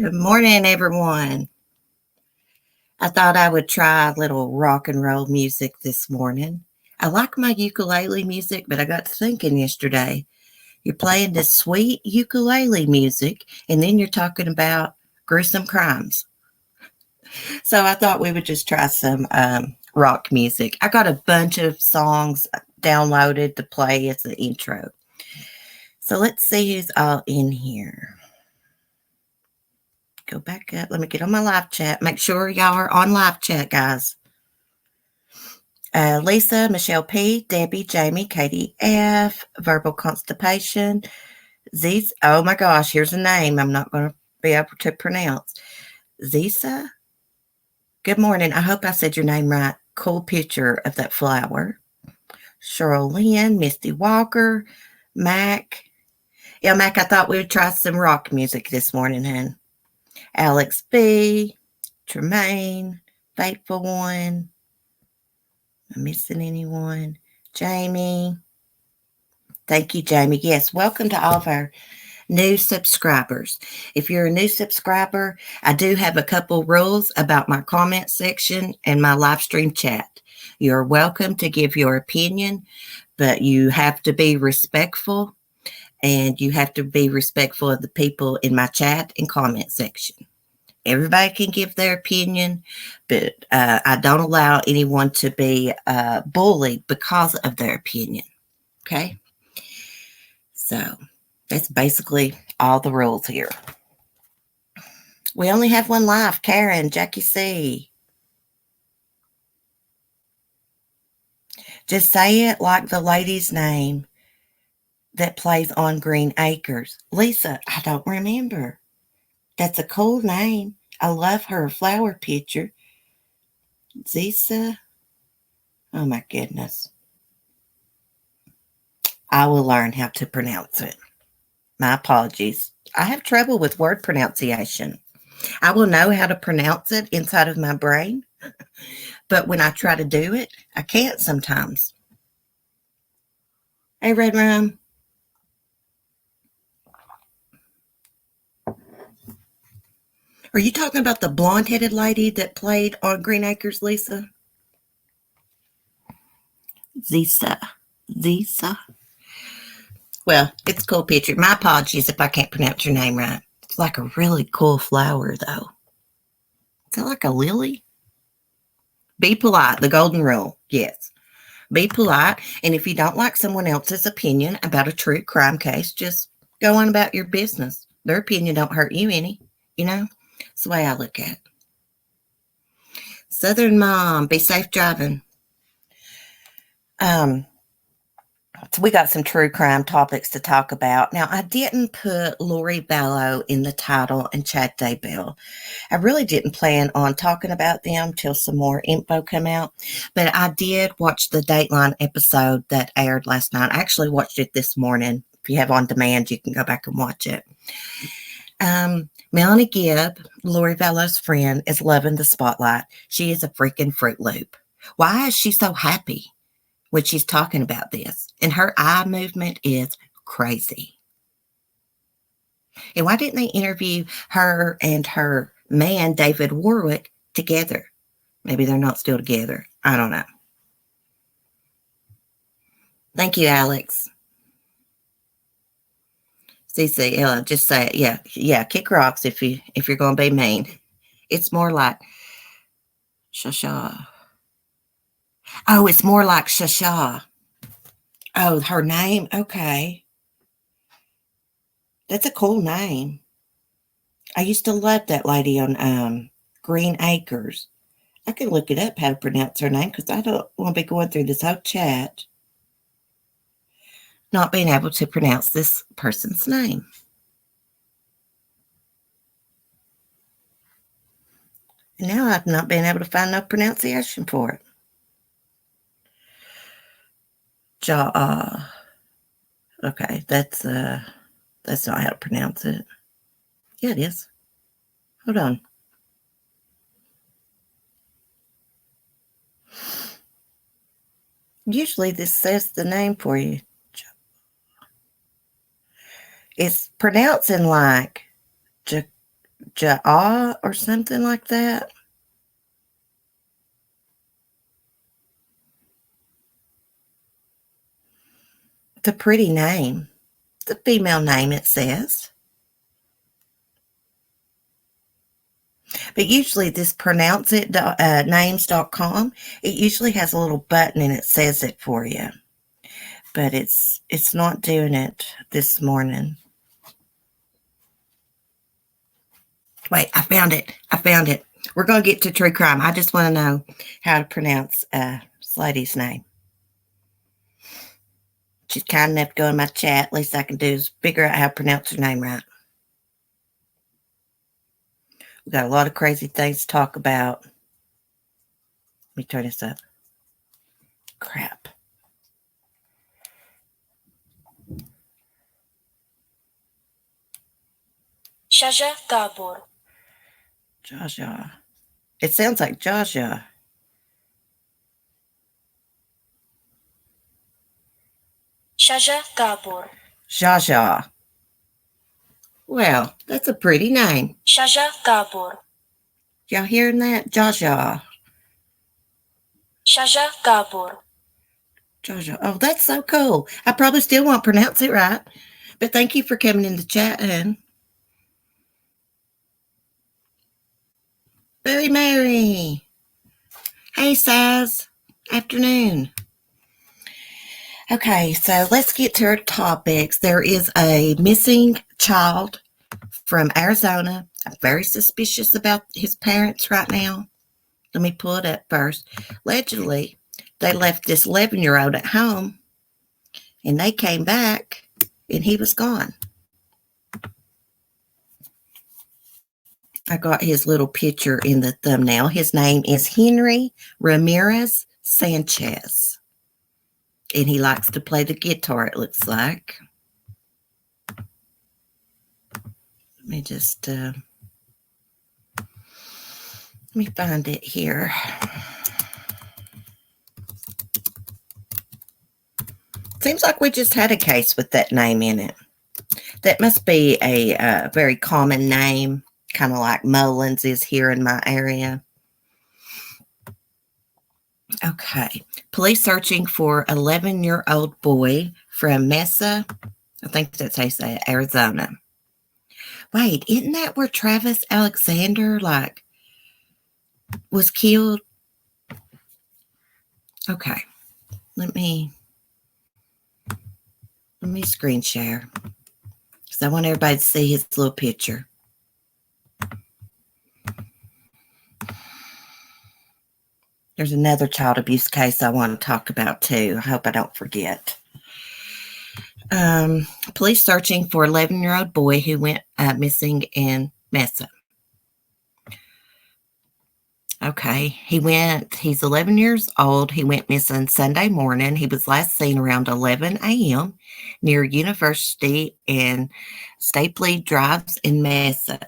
Good morning, everyone. I thought I would try a little rock and roll music this morning. I like my ukulele music, but I got to thinking yesterday, you're playing this sweet ukulele music, and then you're talking about gruesome crimes. So I thought we would just try some rock music. I got a bunch of songs downloaded to play as the intro. So let's see who's all in here. Go back up. Let me get on my live chat. Make sure y'all are on live chat, guys. Lisa, Michelle P, Debbie, Jamie, Katie F, Verbal Constipation, Z's. Oh my gosh, here's a name I'm not going to be able to pronounce. Zisa. Good morning. I hope I said your name right. Cool picture of that flower. Cheryl Lynn, Misty Walker, Mac. Yeah, Mac, I thought we would try some rock music this morning, hun. Alex B, Tremaine, Faithful One. Am I missing anyone? Jamie. Thank you, Jamie. Yes, welcome to all of our new subscribers. If you're a new subscriber, I do have a couple rules about my comment section and my live stream chat. You're welcome to give your opinion, but you have to be respectful, and you have to be respectful of the people in my chat and comment section. Everybody can give their opinion, but I don't allow anyone to be bullied because of their opinion. Okay? So that's basically all the rules here. We only have one live. Karen, Jackie C. Just say it like the lady's name that plays on Green Acres. Lisa, I don't remember. That's a cool name. I love her flower picture. Zisa. Oh my goodness. I will learn how to pronounce it. My apologies. I have trouble with word pronunciation. I will know how to pronounce it inside of my brain, but when I try to do it, I can't sometimes. Hey, Red Rum. Are you talking about the blonde-headed lady that played on Green Acres, Lisa? Zisa. Well, it's a cool picture. My apologies if I can't pronounce your name right. It's like a really cool flower, though. Is that like a lily? Be polite. The golden rule. Yes. Be polite. And if you don't like someone else's opinion about a true crime case, just go on about your business. Their opinion don't hurt you any. You know? That's the way I look at it. Southern Mom, be safe driving. So we got some true crime topics to talk about. Now, I didn't put Lori Vallow in the title and Chad Daybell. I really didn't plan on talking about them till some more info come out, but I did watch the Dateline episode that aired last night. I actually watched it this morning. If you have on demand, you can go back and watch it. Melanie Gibb, Lori Vallow's friend, is loving the spotlight. She is a freaking Fruit Loop. Why is she so happy when she's talking about this? And her eye movement is crazy. And why didn't they interview her and her man, David Warwick, together? Maybe they're not still together. I don't know. Thank you, Alex. CC, Ella, just say it. Yeah, kick rocks if you're going to be mean. It's more like Shasha. Oh, it's more like Shasha. Oh, her name? Okay. That's a cool name. I used to love that lady on Green Acres. I can look it up how to pronounce her name because I don't want to be going through this whole chat not being able to pronounce this person's name. And now I've not been able to find no pronunciation for it. Okay, that's not how to pronounce it. Yeah, it is. Hold on. Usually this says the name for you. It's pronouncing like Ja or something like that. It's a pretty name. It's a female name, it says. But usually this pronounce it names.com, it usually has a little button and it says it for you. But it's not doing it this morning. Wait, I found it. I found it. We're going to get to true crime. I just want to know how to pronounce this lady's name. She's kind enough to go in my chat. Least I can do is figure out how to pronounce her name right. We got a lot of crazy things to talk about. Let me turn this up. Crap. Jaja Gabor. Jaja. It sounds like Jaja. Jaja Gabor. Jaja. Well, that's a pretty name. Jaja Gabor. Y'all hearing that? Jaja. Jaja Gabor. Jaja. Oh, that's so cool. I probably still won't pronounce it right. But thank you for coming in the chat, hun. Very Mary. Hey, Saz. Afternoon. Okay, so let's get to our topics. There is a missing child from Arizona. I'm very suspicious about his parents right now. Let me pull it up first. Allegedly, they left this 11-year-old at home, and they came back, and he was gone. I got his little picture in the thumbnail. His name is Henri Ramirez-Sanchez. And he likes to play the guitar, it looks like. Let me just, let me find it here. Seems like we just had a case with that name in it. That must be a very common name, kind of like Mullins is here in my area. Okay. Police searching for 11-year-old boy from Mesa. I think that's how you say it, Arizona. Wait, isn't that where Travis Alexander, was killed? Okay. Let me screen share. Because I want everybody to see his little picture. There's another child abuse case I want to talk about too. I hope I don't forget. Police searching for 11-year-old boy who went missing in Mesa. Okay, he's 11 years old. He went missing Sunday morning. He was last seen around 11 a.m. near University and Stapley Drives in Mesa.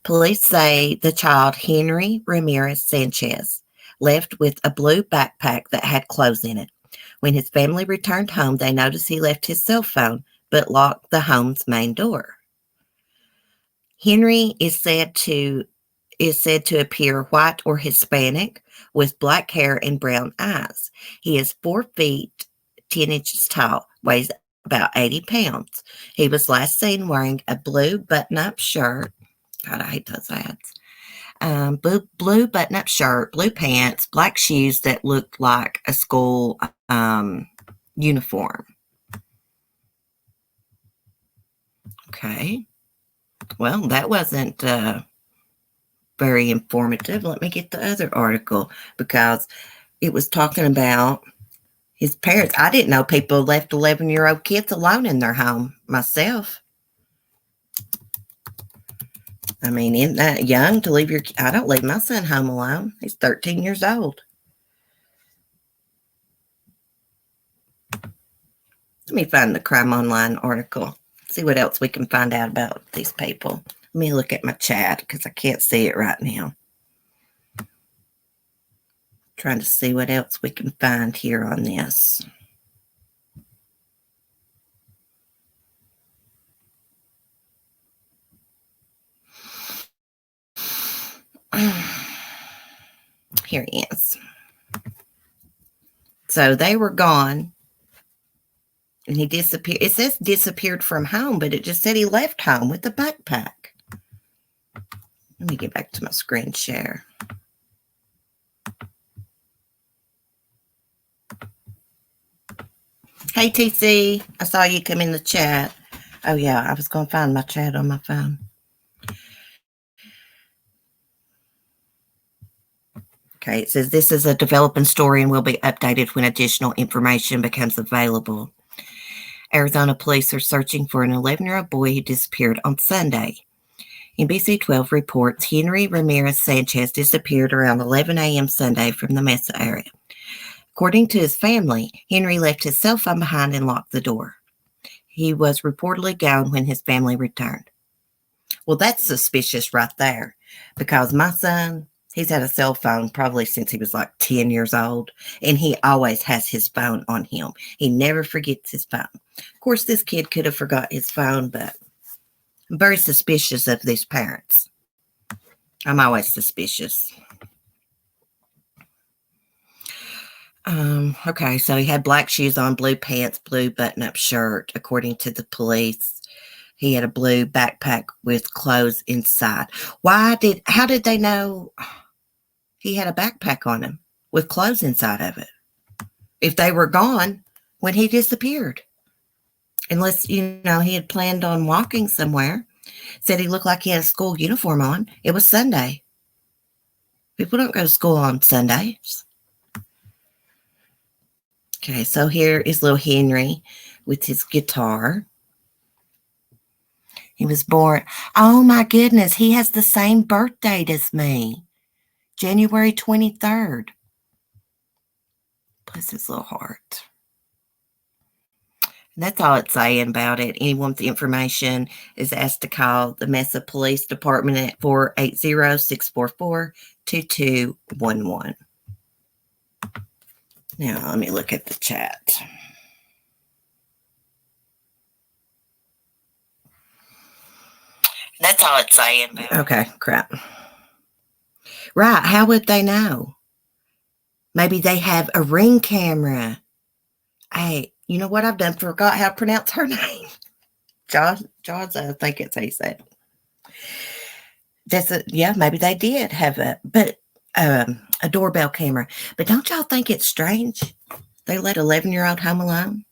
Police say the child, Henri Ramirez-Sanchez, left with a blue backpack that had clothes in it. When his family returned home, they noticed he left his cell phone, but locked the home's main door. Henri is said to appear white or Hispanic with black hair and brown eyes. He is 4 feet 10 inches tall, weighs about 80 pounds. He was last seen wearing a blue button-up shirt. God, I hate those ads. Blue button-up shirt, blue pants, black shoes that looked like a school uniform. Okay. Well, that wasn't very informative. Let me get the other article because it was talking about his parents. I didn't know people left 11-year-old kids alone in their home myself. I mean, isn't that young to leave I don't leave my son home alone. He's 13 years old. Let me find the Crime Online article. See what else we can find out about these people. Let me look at my chat because I can't see it right now. Trying to see what else we can find here on this. Here he is. So they were gone, and he disappeared. It says disappeared from home, but it just said he left home with a backpack. Let me get back to my screen share. Hey, TC, I saw you come in the chat. Oh, yeah, I was going to find my chat on my phone. Okay, it says this is a developing story and will be updated when additional information becomes available. Arizona police are searching for an 11-year-old boy who disappeared on Sunday. NBC 12 reports Henri Ramirez-Sanchez disappeared around 11 a.m. Sunday from the Mesa area. According to his family, Henri left his cell phone behind and locked the door. He was reportedly gone when his family returned. Well, that's suspicious right there, because my son, he's had a cell phone probably since he was like 10 years old, and he always has his phone on him. He never forgets his phone. Of course, this kid could have forgot his phone, but I'm very suspicious of these parents. I'm always suspicious. Okay, so he had black shoes on, blue pants, blue button-up shirt, according to the police. He had a blue backpack with clothes inside. How did they know he had a backpack on him with clothes inside of it if they were gone when he disappeared? Unless, he had planned on walking somewhere. Said he looked like he had a school uniform on. It was Sunday. People don't go to school on Sundays. Okay, so here is little Henri with his guitar. He was born, oh my goodness, he has the same birth date as me, January 23rd. Bless his little heart. And that's all it's saying about it. Anyone with information is asked to call the Mesa Police Department at 480-644-2211. Now, let me look at the chat. That's all it's saying. Okay, crap. Right, how would they know? Maybe they have a Ring camera. Hey, you know what I've done? Forgot how to pronounce her name. Jaws, I think it's how you say it. Yeah, maybe they did have a doorbell camera. But don't y'all think it's strange they let 11-year-old home alone?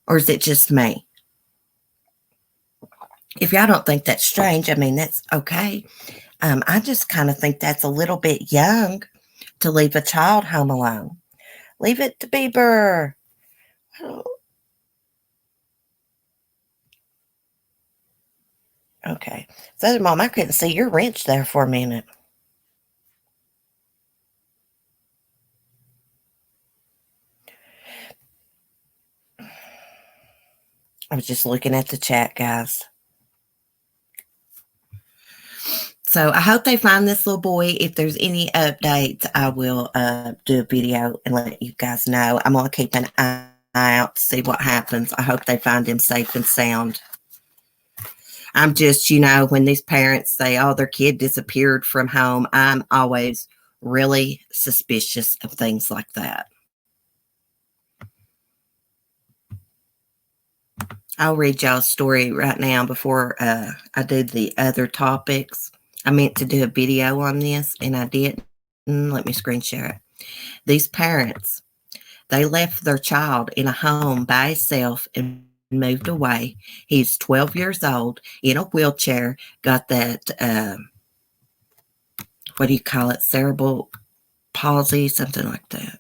Or is it just me? If y'all don't think that's strange, I mean, that's okay. I just kind of think that's a little bit young to leave a child home alone. Leave it to Bieber. Oh. Okay. So, Mom, I couldn't see your wrench there for a minute. I was just looking at the chat, guys. So I hope they find this little boy. If there's any updates, I will do a video and let you guys know. I'm going to keep an eye out to see what happens. I hope they find him safe and sound. I'm just, when these parents say, oh, their kid disappeared from home, I'm always really suspicious of things like that. I'll read y'all a story right now before I do the other topics. I meant to do a video on this, and I didn't. Let me screen share it. These parents, they left their child in a home by himself and moved away. He's 12 years old, in a wheelchair, got that, what do you call it, cerebral palsy, something like that.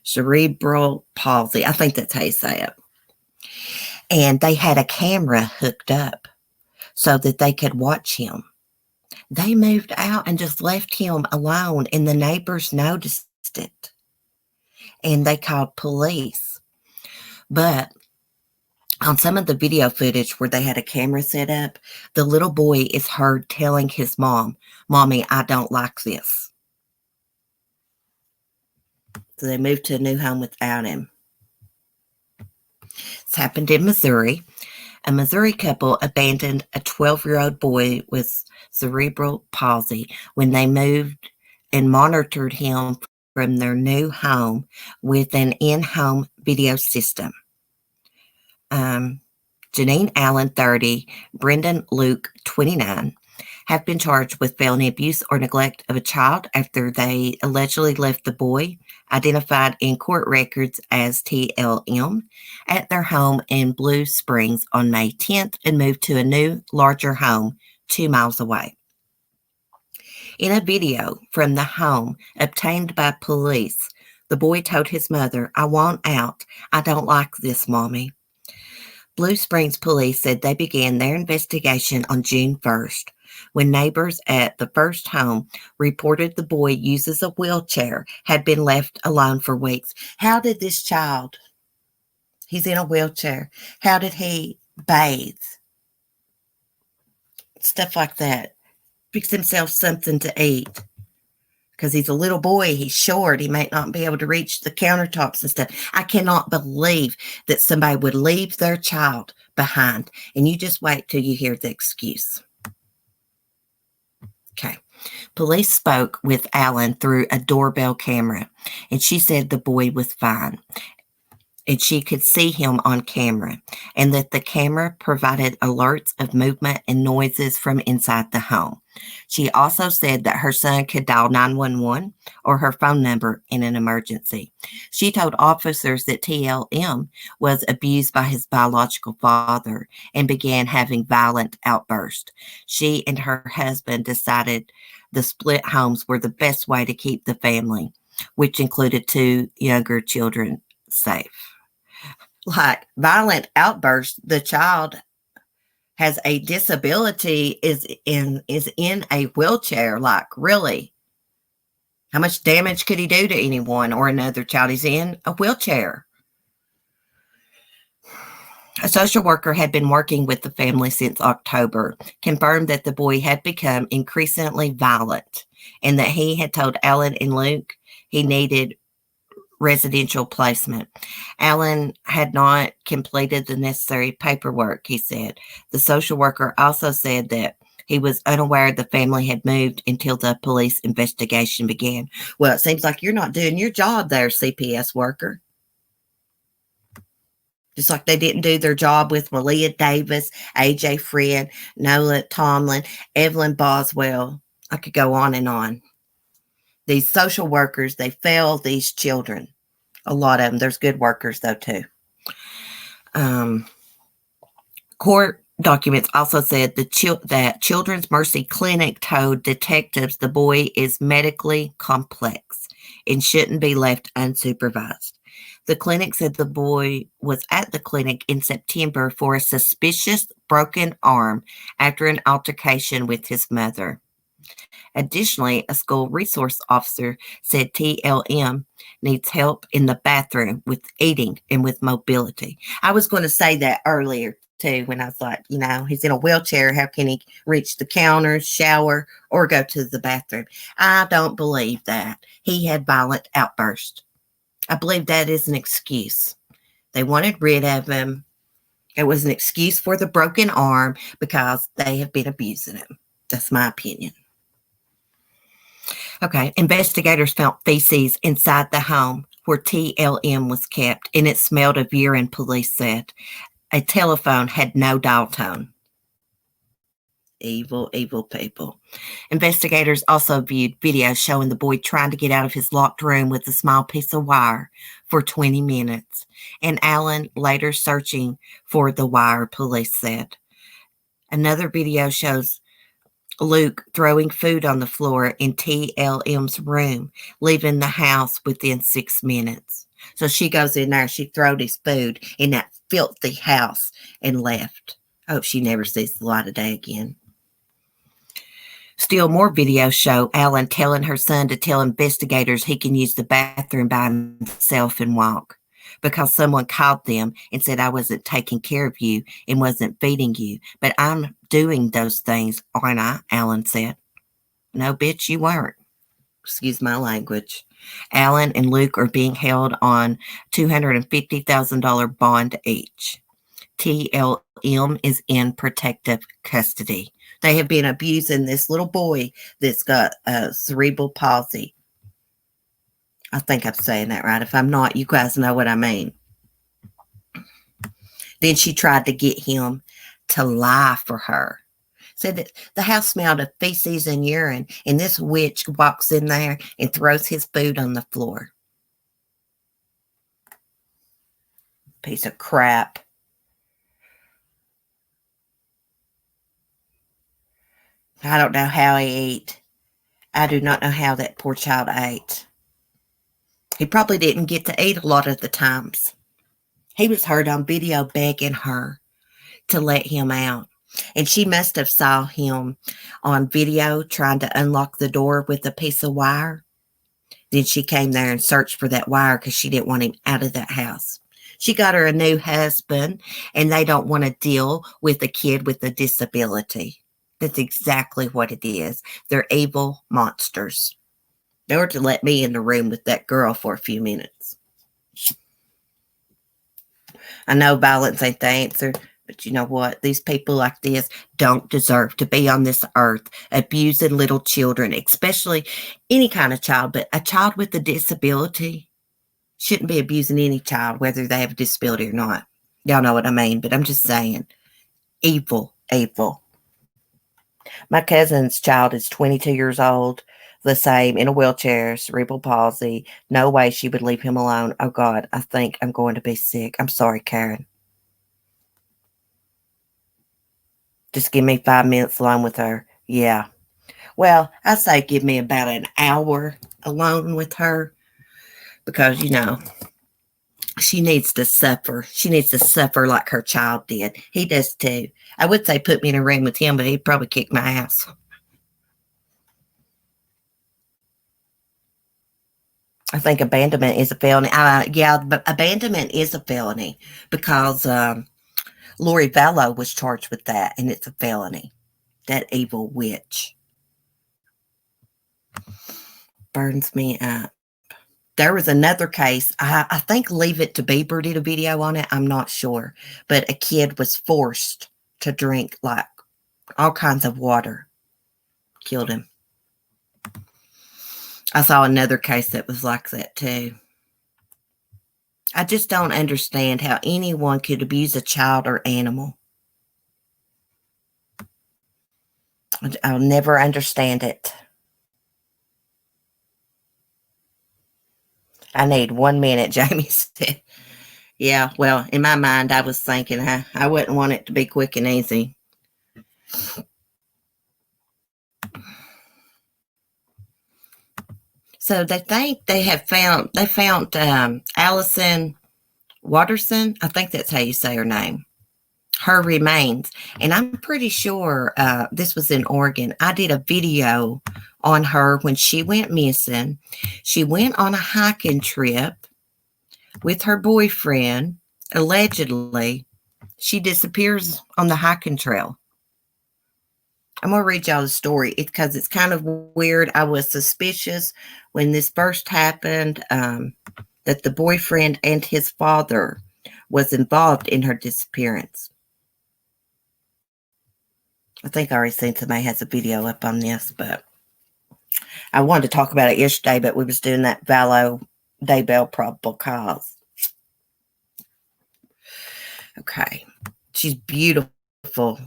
Cerebral palsy. I think that's how you say it. And they had a camera hooked up so that they could watch him. They moved out and just left him alone, and the neighbors noticed it. And they called police. But on some of the video footage where they had a camera set up, the little boy is heard telling his mom, Mommy, I don't like this. So they moved to a new home without him. It's happened in Missouri. A Missouri couple abandoned a 12-year-old boy with cerebral palsy when they moved and monitored him from their new home with an in-home video system. Janine Allen, 30, Brendan Luke, 29, have been charged with felony abuse or neglect of a child after they allegedly left the boy, identified in court records as TLM, at their home in Blue Springs on May 10th and moved to a new, larger home 2 miles away. In a video from the home obtained by police, the boy told his mother, "I want out. I don't like this, Mommy." Blue Springs police said they began their investigation on June 1st when neighbors at the first home reported the boy uses a wheelchair, had been left alone for weeks. How did this child, he's in a wheelchair, how did he bathe? Stuff like that. Fix himself something to eat. Because he's a little boy, he's short, he might not be able to reach the countertops and stuff. I cannot believe that somebody would leave their child behind. And you just wait till you hear the excuse. Okay. Police spoke with Allen through a doorbell camera, and she said the boy was fine. And she could see him on camera, and that the camera provided alerts of movement and noises from inside the home. She also said that her son could dial 911 or her phone number in an emergency. She told officers that TLM was abused by his biological father and began having violent outbursts. She and her husband decided the split homes were the best way to keep the family, which included 2 younger children, safe. Like violent outbursts, the child has a disability, is in a wheelchair. Like, really? How much damage could he do to anyone or another child? He's in a wheelchair. A social worker had been working with the family since October, confirmed that the boy had become increasingly violent and that he had told Allen and Luke he needed residential placement. Allen had not completed the necessary paperwork, he said. The social worker also said that he was unaware the family had moved until the police investigation began. Well, it seems like you're not doing your job there, CPS worker. Just like they didn't do their job with Malia Davis, AJ Friend, Nola Tomlin, Evelyn Boswell. I could go on and on. These social workers, they fail these children. A lot of them. There's good workers, though, too. Court documents also said that Children's Mercy Clinic told detectives the boy is medically complex and shouldn't be left unsupervised. The clinic said the boy was at the clinic in September for a suspicious broken arm after an altercation with his mother. Additionally, a school resource officer said TLM needs help in the bathroom with eating and with mobility. I was going to say that earlier, too, when I was like, he's in a wheelchair. How can he reach the counter, shower, or go to the bathroom? I don't believe that. He had violent outbursts. I believe that is an excuse. They wanted rid of him. It was an excuse for the broken arm because they have been abusing him. That's my opinion. Okay, investigators found feces inside the home where TLM was kept, and it smelled of urine, police said. A telephone had no dial tone. Evil, evil people. Investigators also viewed videos showing the boy trying to get out of his locked room with a small piece of wire for 20 minutes, and Allen later searching for the wire, police said. Another video shows Luke throwing food on the floor in TLM's room, leaving the house within 6 minutes. So she goes in there, she throws his food in that filthy house and left. I hope she never sees the light of day again. Still more videos show Allen telling her son to tell investigators he can use the bathroom by himself and walk because someone called them and said, "I wasn't taking care of you and wasn't feeding you, but I'm doing those things, aren't I?" Allen said. "No, bitch, you weren't." Excuse my language. Allen and Luke are being held on $250,000 bond each. TLM M is in protective custody. They have been abusing this little boy that's got cerebral palsy. I think I'm saying that right. If I'm not, you guys know what I mean. Then she tried to get him to lie for her. Said that the house smelled of feces and urine, and this witch walks in there and throws his food on the floor. Piece of crap. I don't know how he ate. I do not know how that poor child ate. He probably didn't get to eat a lot of the times. He was heard on video begging her to let him out. And she must have saw him on video trying to unlock the door with a piece of wire. Then she came there and searched for that wire because she didn't want him out of that house. She got her a new husband, and they don't want to deal with a kid with a disability. That's exactly what it is. They're evil monsters. They were to let me in the room with that girl for a few minutes. I know violence ain't the answer, but you know what? These people like this don't deserve to be on this earth abusing little children, especially any kind of child, but a child with a disability shouldn't be abusing any child, whether they have a disability or not. Y'all know what I mean, but I'm just saying, evil, evil. My cousin's child is 22 years old, the same, in a wheelchair, cerebral palsy. No way she would leave him alone. Oh, God, I think I'm going to be sick. I'm sorry, Karen. Just give me 5 minutes alone with her. Yeah. Well, I say give me about an hour alone with her because, you know, she needs to suffer. She needs to suffer like her child did. He does too. I would say put me in a room with him, but he'd probably kick my ass. I think abandonment is a felony. Yeah, but abandonment is a felony because Lori Vallow was charged with that, and it's a felony. That evil witch. Burns me up. There was another case. I think Leave It to Beaver did a video on it. I'm not sure. But a kid was forced to drink like all kinds of water. Killed him. I saw another case that was like that too. I just don't understand how anyone could abuse a child or animal. I'll never understand it. I need 1 minute, Jamie said. Yeah, well, in my mind, I was thinking I wouldn't want it to be quick and easy. So they think they found Allyson Watterson. I think that's how you say her name. Her remains. And I'm pretty sure this was in Oregon. I did a video on her when she went missing. She went on a hiking trip with her boyfriend. Allegedly, she disappears on the hiking trail. I'm going to read y'all the story because it's kind of weird. I was suspicious when this first happened that the boyfriend and his father was involved in her disappearance. I think I already seen somebody has a video up on this, but I wanted to talk about it yesterday, but we was doing that Vallow Daybell probable cause. Okay. She's beautiful.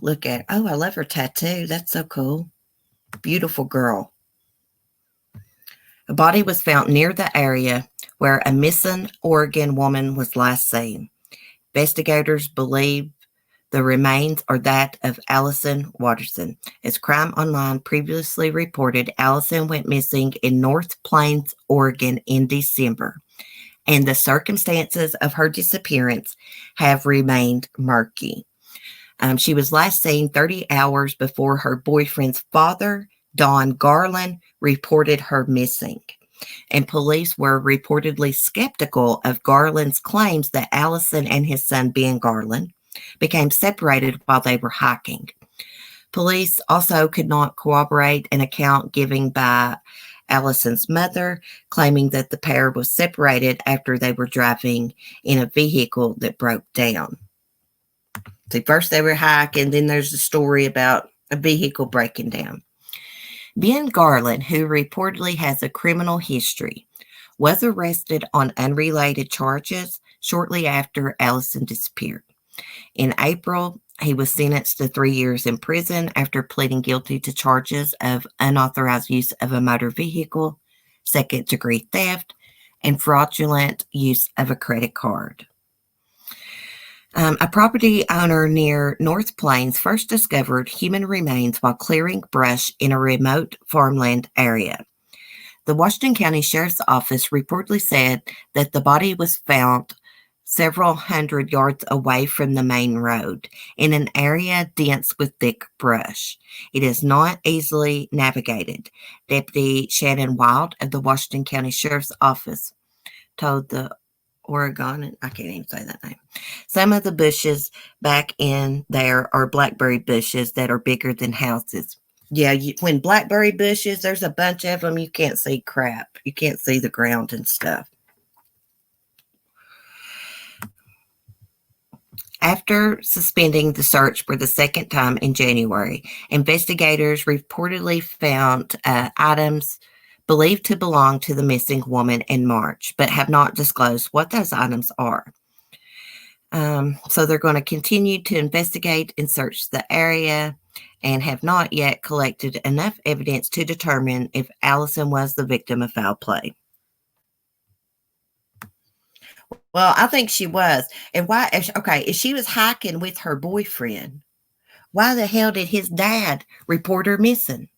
Look at her. Oh, I love her tattoo. That's so cool. Beautiful girl. A body was found near the area where a missing Oregon woman was last seen. Investigators believe the remains are that of Allyson Watterson. As Crime Online previously reported, Allyson went missing in North Plains, Oregon in December, and the circumstances of her disappearance have remained murky. She was last seen 30 hours before her boyfriend's father, Don Garland, reported her missing. And police were reportedly skeptical of Garland's claims that Allyson and his son, Ben Garland, became separated while they were hiking. Police also could not corroborate an account given by Allyson's mother, claiming that the pair was separated after they were driving in a vehicle that broke down. See, first they were hiking, then there's a story about a vehicle breaking down. Ben Garland, who reportedly has a criminal history, was arrested on unrelated charges shortly after Allyson disappeared. In April, he was sentenced to 3 years in prison after pleading guilty to charges of unauthorized use of a motor vehicle, second-degree theft, and fraudulent use of a credit card. A property owner near North Plains first discovered human remains while clearing brush in a remote farmland area. The Washington County Sheriff's Office reportedly said that the body was found several hundred yards away from the main road in an area dense with thick brush. It is not easily navigated. Deputy Shannon Wild of the Washington County Sheriff's Office told the Oregon, I can't even say that name. Some of the bushes back in there are blackberry bushes that are bigger than houses. Yeah, when blackberry bushes, there's a bunch of them, you can't see crap. You can't see the ground and stuff. After suspending the search for the second time in January, investigators reportedly found items believed to belong to the missing woman in March, but have not disclosed what those items are. So they're going to continue to investigate and search the area and have not yet collected enough evidence to determine if Allyson was the victim of foul play. Well, I think she was. And why? Okay, if she was hiking with her boyfriend, why the hell did his dad report her missing?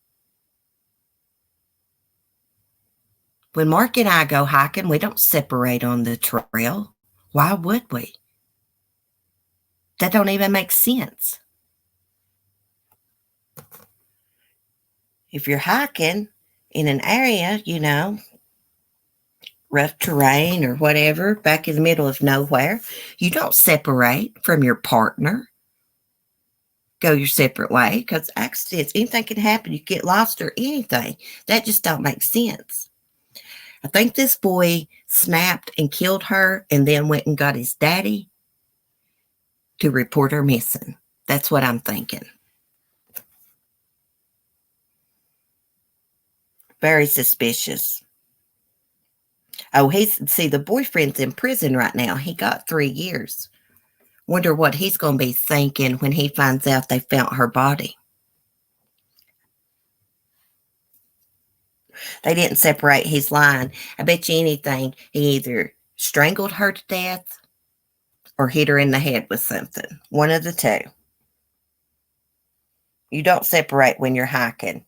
When Mark and I go hiking, we don't separate on the trail. Why would we? That don't even make sense. If you're hiking in an area, rough terrain or whatever, back in the middle of nowhere, you don't separate from your partner. Go your separate way, because accidents, anything can happen. You get lost or anything. That just don't make sense. I think this boy snapped and killed her and then went and got his daddy to report her missing. That's what I'm thinking. Very suspicious. Oh, the boyfriend's in prison right now. He got 3 years. Wonder what he's going to be thinking when he finds out they found her body. They didn't separate his line. I bet you anything, he either strangled her to death or hit her in the head with something. One of the two. You don't separate when you're hiking.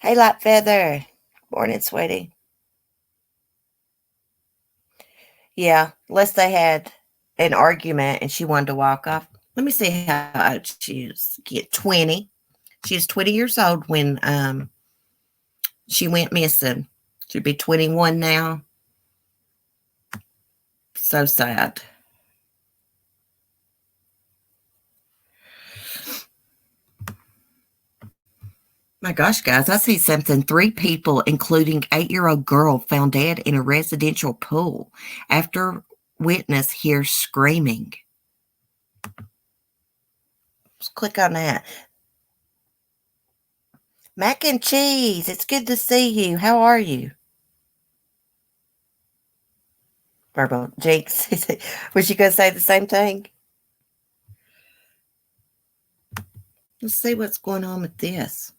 Hey, Light Feather. Morning, sweetie. Yeah, unless they had an argument and she wanted to walk off. Let me see how old she is. Get 20. She was 20 years old when she went missing. She'd be 21 now. So sad. My gosh, guys, I see something. 3 people, including 8-year-old girl, found dead in a residential pool after witness hears screaming. Let's click on that. Mac and cheese, it's good to see you. How are you? Verbal Jinx, was you going to say the same thing? Let's see what's going on with this.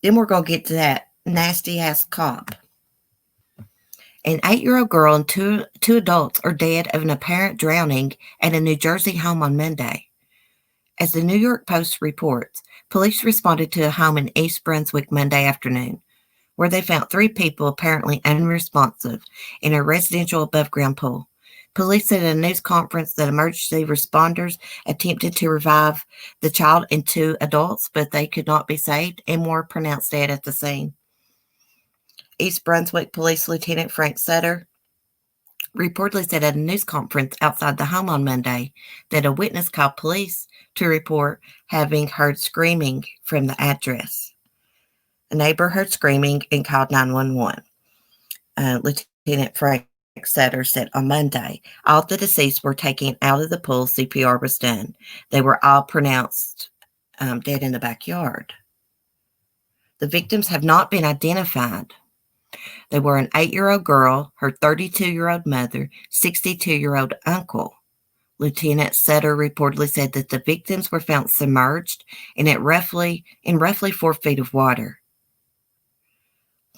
Then we're going to get to that nasty-ass cop. An 8-year-old girl and two adults are dead of an apparent drowning at a New Jersey home on Monday. As the New York Post reports, police responded to a home in East Brunswick Monday afternoon, where they found 3 people apparently unresponsive in a residential above-ground pool. Police said at a news conference that emergency responders attempted to revive the child and 2 adults, but they could not be saved and were pronounced dead at the scene. East Brunswick Police Lieutenant Frank Sutter reportedly said at a news conference outside the home on Monday that a witness called police to report having heard screaming from the address. A neighbor heard screaming and called 911. Lieutenant Frank Sutter said on Monday all the deceased were taken out of the pool. CPR was done. They were all pronounced dead in the backyard. The victims have not been identified. They were an 8-year-old girl, her 32-year-old mother, 62-year-old uncle. Lieutenant Sutter reportedly said that the victims were found submerged and in roughly 4 feet of water.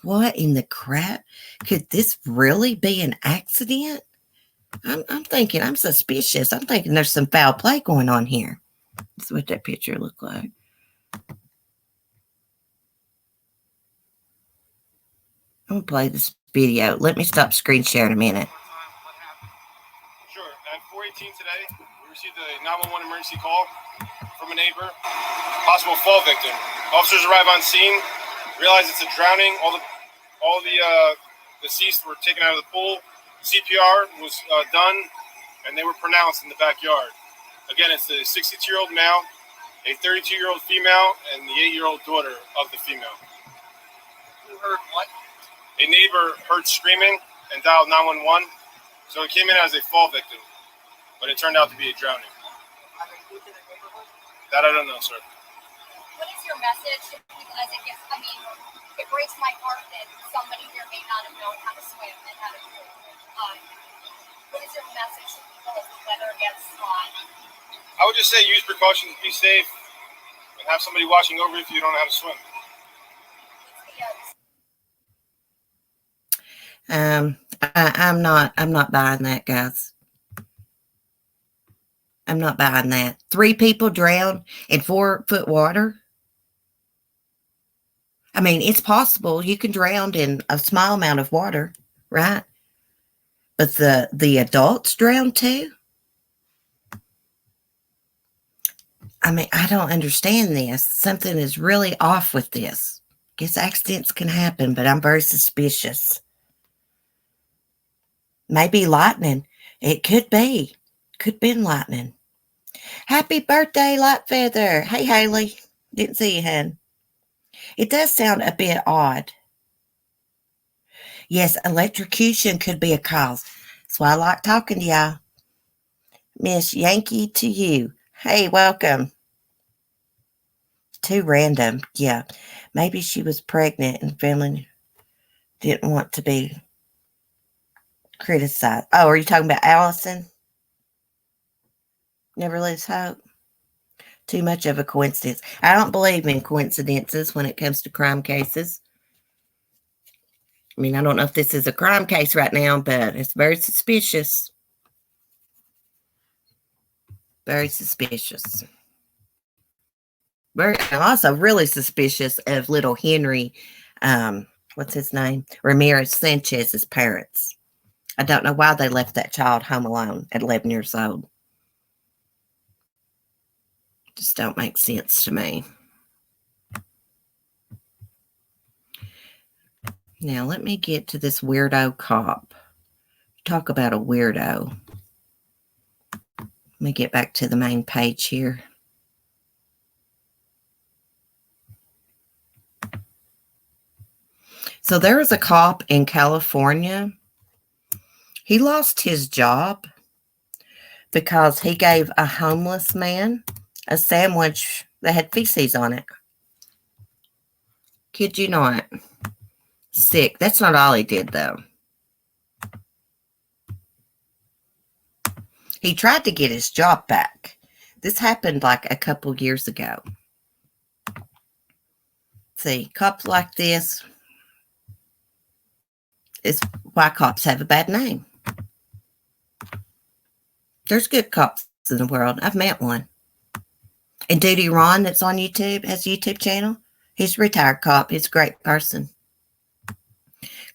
What in the crap? Could this really be an accident? I'm thinking, I'm suspicious. I'm thinking there's some foul play going on here. That's what that picture looked like. I'm going to play this video. Let me stop screen sharing a minute. Sure. At 4:18 today, we received a 911 emergency call from a neighbor, possible fall victim. Officers arrive on scene, realize it's a drowning. All the deceased were taken out of the pool. CPR was done, and they were pronounced in the backyard. Again, it's a 62-year-old male, a 32-year-old female, and the 8-year-old daughter of the female. You heard what? A neighbor heard screaming and dialed 911, so it came in as a fall victim, but it turned out to be a drowning. Are they new to the neighborhood? That I don't know, sir. What is your message? As it gets, it breaks my heart that somebody here may not have known how to swim and how to swim. What is your message to people as the weather gets hot? I would just say use precautions, be safe, and have somebody watching over you if you don't know how to swim. I'm not buying that, guys. I'm not buying that. 3 people drowned in 4-foot water. I mean, it's possible you can drown in a small amount of water, right? But the adults drowned too? I mean, I don't understand this. Something is really off with this. Guess accidents can happen, but I'm very suspicious. Maybe lightning. It could be. Could be lightning. Happy birthday, Lightfeather. Hey, Haley. Didn't see you, hun. It does sound a bit odd. Yes, electrocution could be a cause. That's why I like talking to y'all. Miss Yankee to you. Hey, welcome. Too random. Yeah. Maybe she was pregnant and family didn't want to be criticized. Oh, are you talking about Allyson? Never lose hope. Too much of a coincidence. I don't believe in coincidences when it comes to crime cases. I mean, I don't know if this is a crime case right now, but it's very suspicious. Very suspicious. I'm also really suspicious of little Henri, what's his name? Ramirez-Sanchez's parents. I don't know why they left that child home alone at 11 years old. Just don't make sense to me. Now, let me get to this weirdo cop. Talk about a weirdo. Let me get back to the main page here. So there was a cop in California. He lost his job because he gave a homeless man a sandwich that had feces on it. Kid you not. Sick. That's not all he did, though. He tried to get his job back. This happened like a couple years ago. See, cops like this is why cops have a bad name. There's good cops in the world. I've met one. And Duty Ron that's on YouTube, has a YouTube channel. He's a retired cop. He's a great person.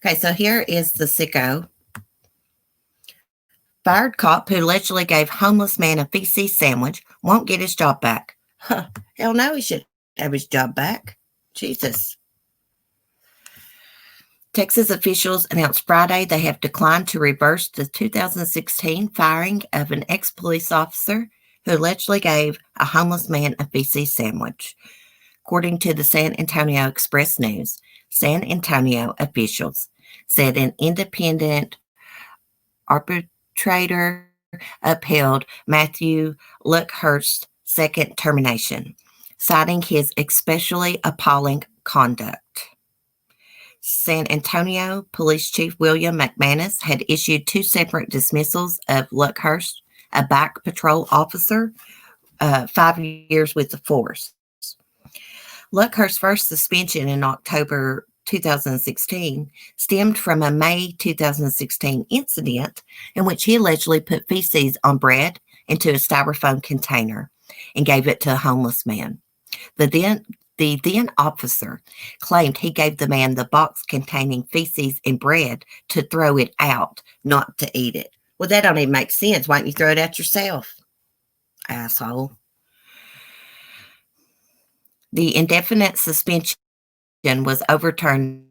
Okay, so here is the sicko. Fired cop who allegedly gave homeless man a feces sandwich won't get his job back. Huh, hell no, he should have his job back. Jesus. Texas officials announced Friday they have declined to reverse the 2016 firing of an ex-police officer who allegedly gave a homeless man a feces sandwich. According to the San Antonio Express News, San Antonio officials said an independent arbitrator upheld Matthew Luckhurst's second termination, citing his especially appalling conduct. San Antonio Police Chief William McManus had issued 2 separate dismissals of Luckhurst, a bike patrol officer, 5 years with the force. Luckhurst's first suspension in October 2016 stemmed from a May 2016 incident in which he allegedly put feces on bread into a styrofoam container and gave it to a homeless man. The then officer claimed he gave the man the box containing feces and bread to throw it out, not to eat it. Well, that don't even make sense. Why don't you throw it out yourself, asshole? The indefinite suspension was overturned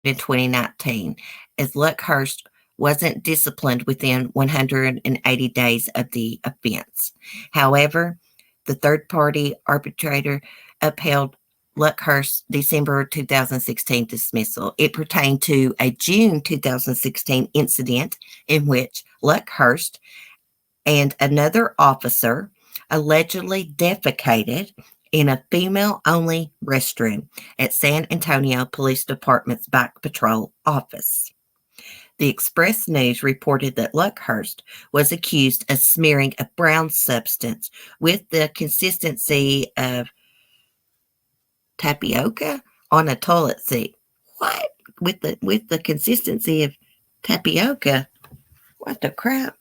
in 2019 as Luckhurst wasn't disciplined within 180 days of the offense. However, the third-party arbitrator upheld Luckhurst's December 2016 dismissal. It pertained to a June 2016 incident in which Luckhurst and another officer allegedly defecated in a female-only restroom at San Antonio Police Department's Bike Patrol office. The Express News reported that Luckhurst was accused of smearing a brown substance with the consistency of tapioca on a toilet seat. What? With the consistency of tapioca? What the crap?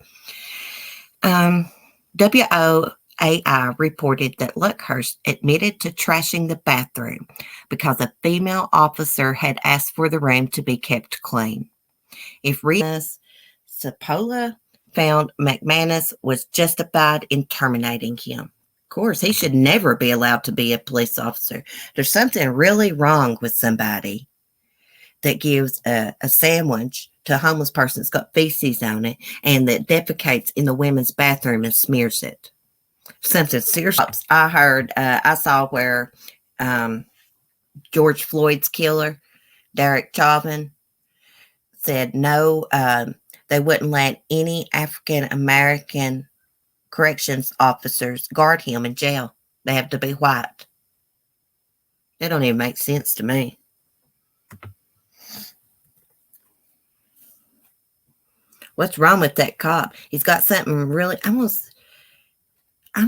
WOAI reported that Luckhurst admitted to trashing the bathroom because a female officer had asked for the room to be kept clean. If Sapola found McManus was justified in terminating him. Of course, he should never be allowed to be a police officer. There's something really wrong with somebody that gives a sandwich to a homeless person that's got feces on it and that defecates in the women's bathroom and smears it. Something serious. I saw where George Floyd's killer, Derek Chauvin, said no, they wouldn't let any African American corrections officers guard him in jail. They have to be white. That don't even make sense to me. What's wrong with that cop? He's got something really, I'm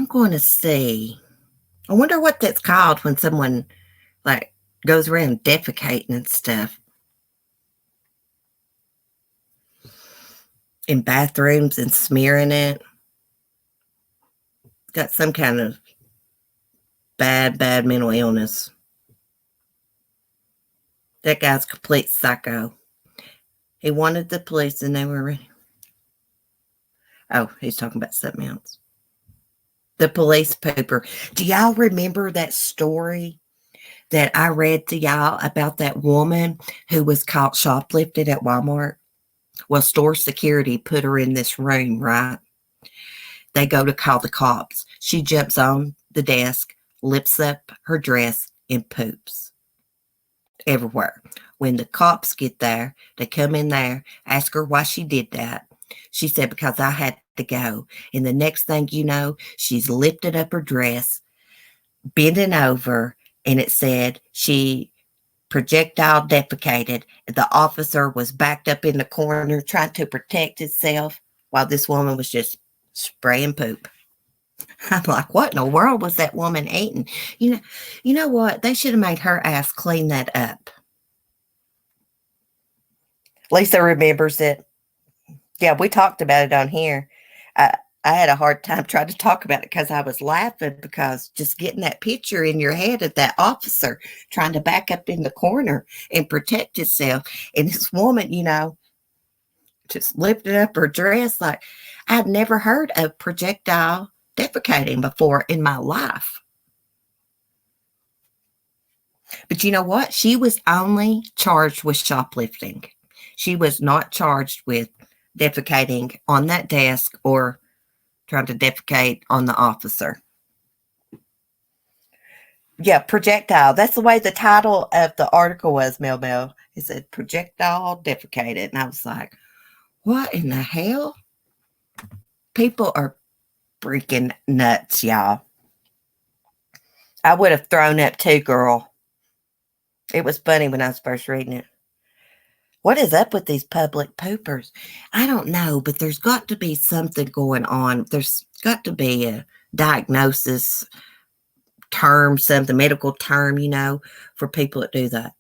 going to see. I wonder what that's called when someone like goes around defecating and stuff. In bathrooms and smearing it. Got some kind of bad mental illness. That guy's complete psycho. He wanted the police and they were ready. Oh, he's talking about something else. The police pooper. Do y'all remember that story that I read to y'all about that woman who was caught shoplifting at Walmart? Well, store security put her in this room, right? They go to call the cops. She jumps on the desk, lifts up her dress, and poops everywhere. When the cops get there, they come in there, ask her why she did that. She said, because I had to go. And the next thing you know, she's lifted up her dress, bending over, and it said she projectile defecated. The officer was backed up in the corner trying to protect himself while this woman was just spraying poop. I'm like, what in the world was that woman eating? You know what? They should have made her ass clean that up. Lisa remembers it. Yeah, we talked about it on here. I had a hard time trying to talk about it because I was laughing because just getting that picture in your head of that officer trying to back up in the corner and protect himself. And this woman, just lifted up her dress. Like, I'd never heard of projectile defecating before in my life. But you know what? She was only charged with shoplifting. She was not charged with defecating on that desk or trying to defecate on the officer. Yeah, projectile. That's the way the title of the article was, Mel. It said projectile defecated. And I was like, What in the hell? People are freaking nuts, y'all. I would have thrown up too, girl. It was funny when I was first reading it. What is up with these public poopers? I don't know, but there's got to be something going on. There's got to be a diagnosis term, something, medical term, for people that do that.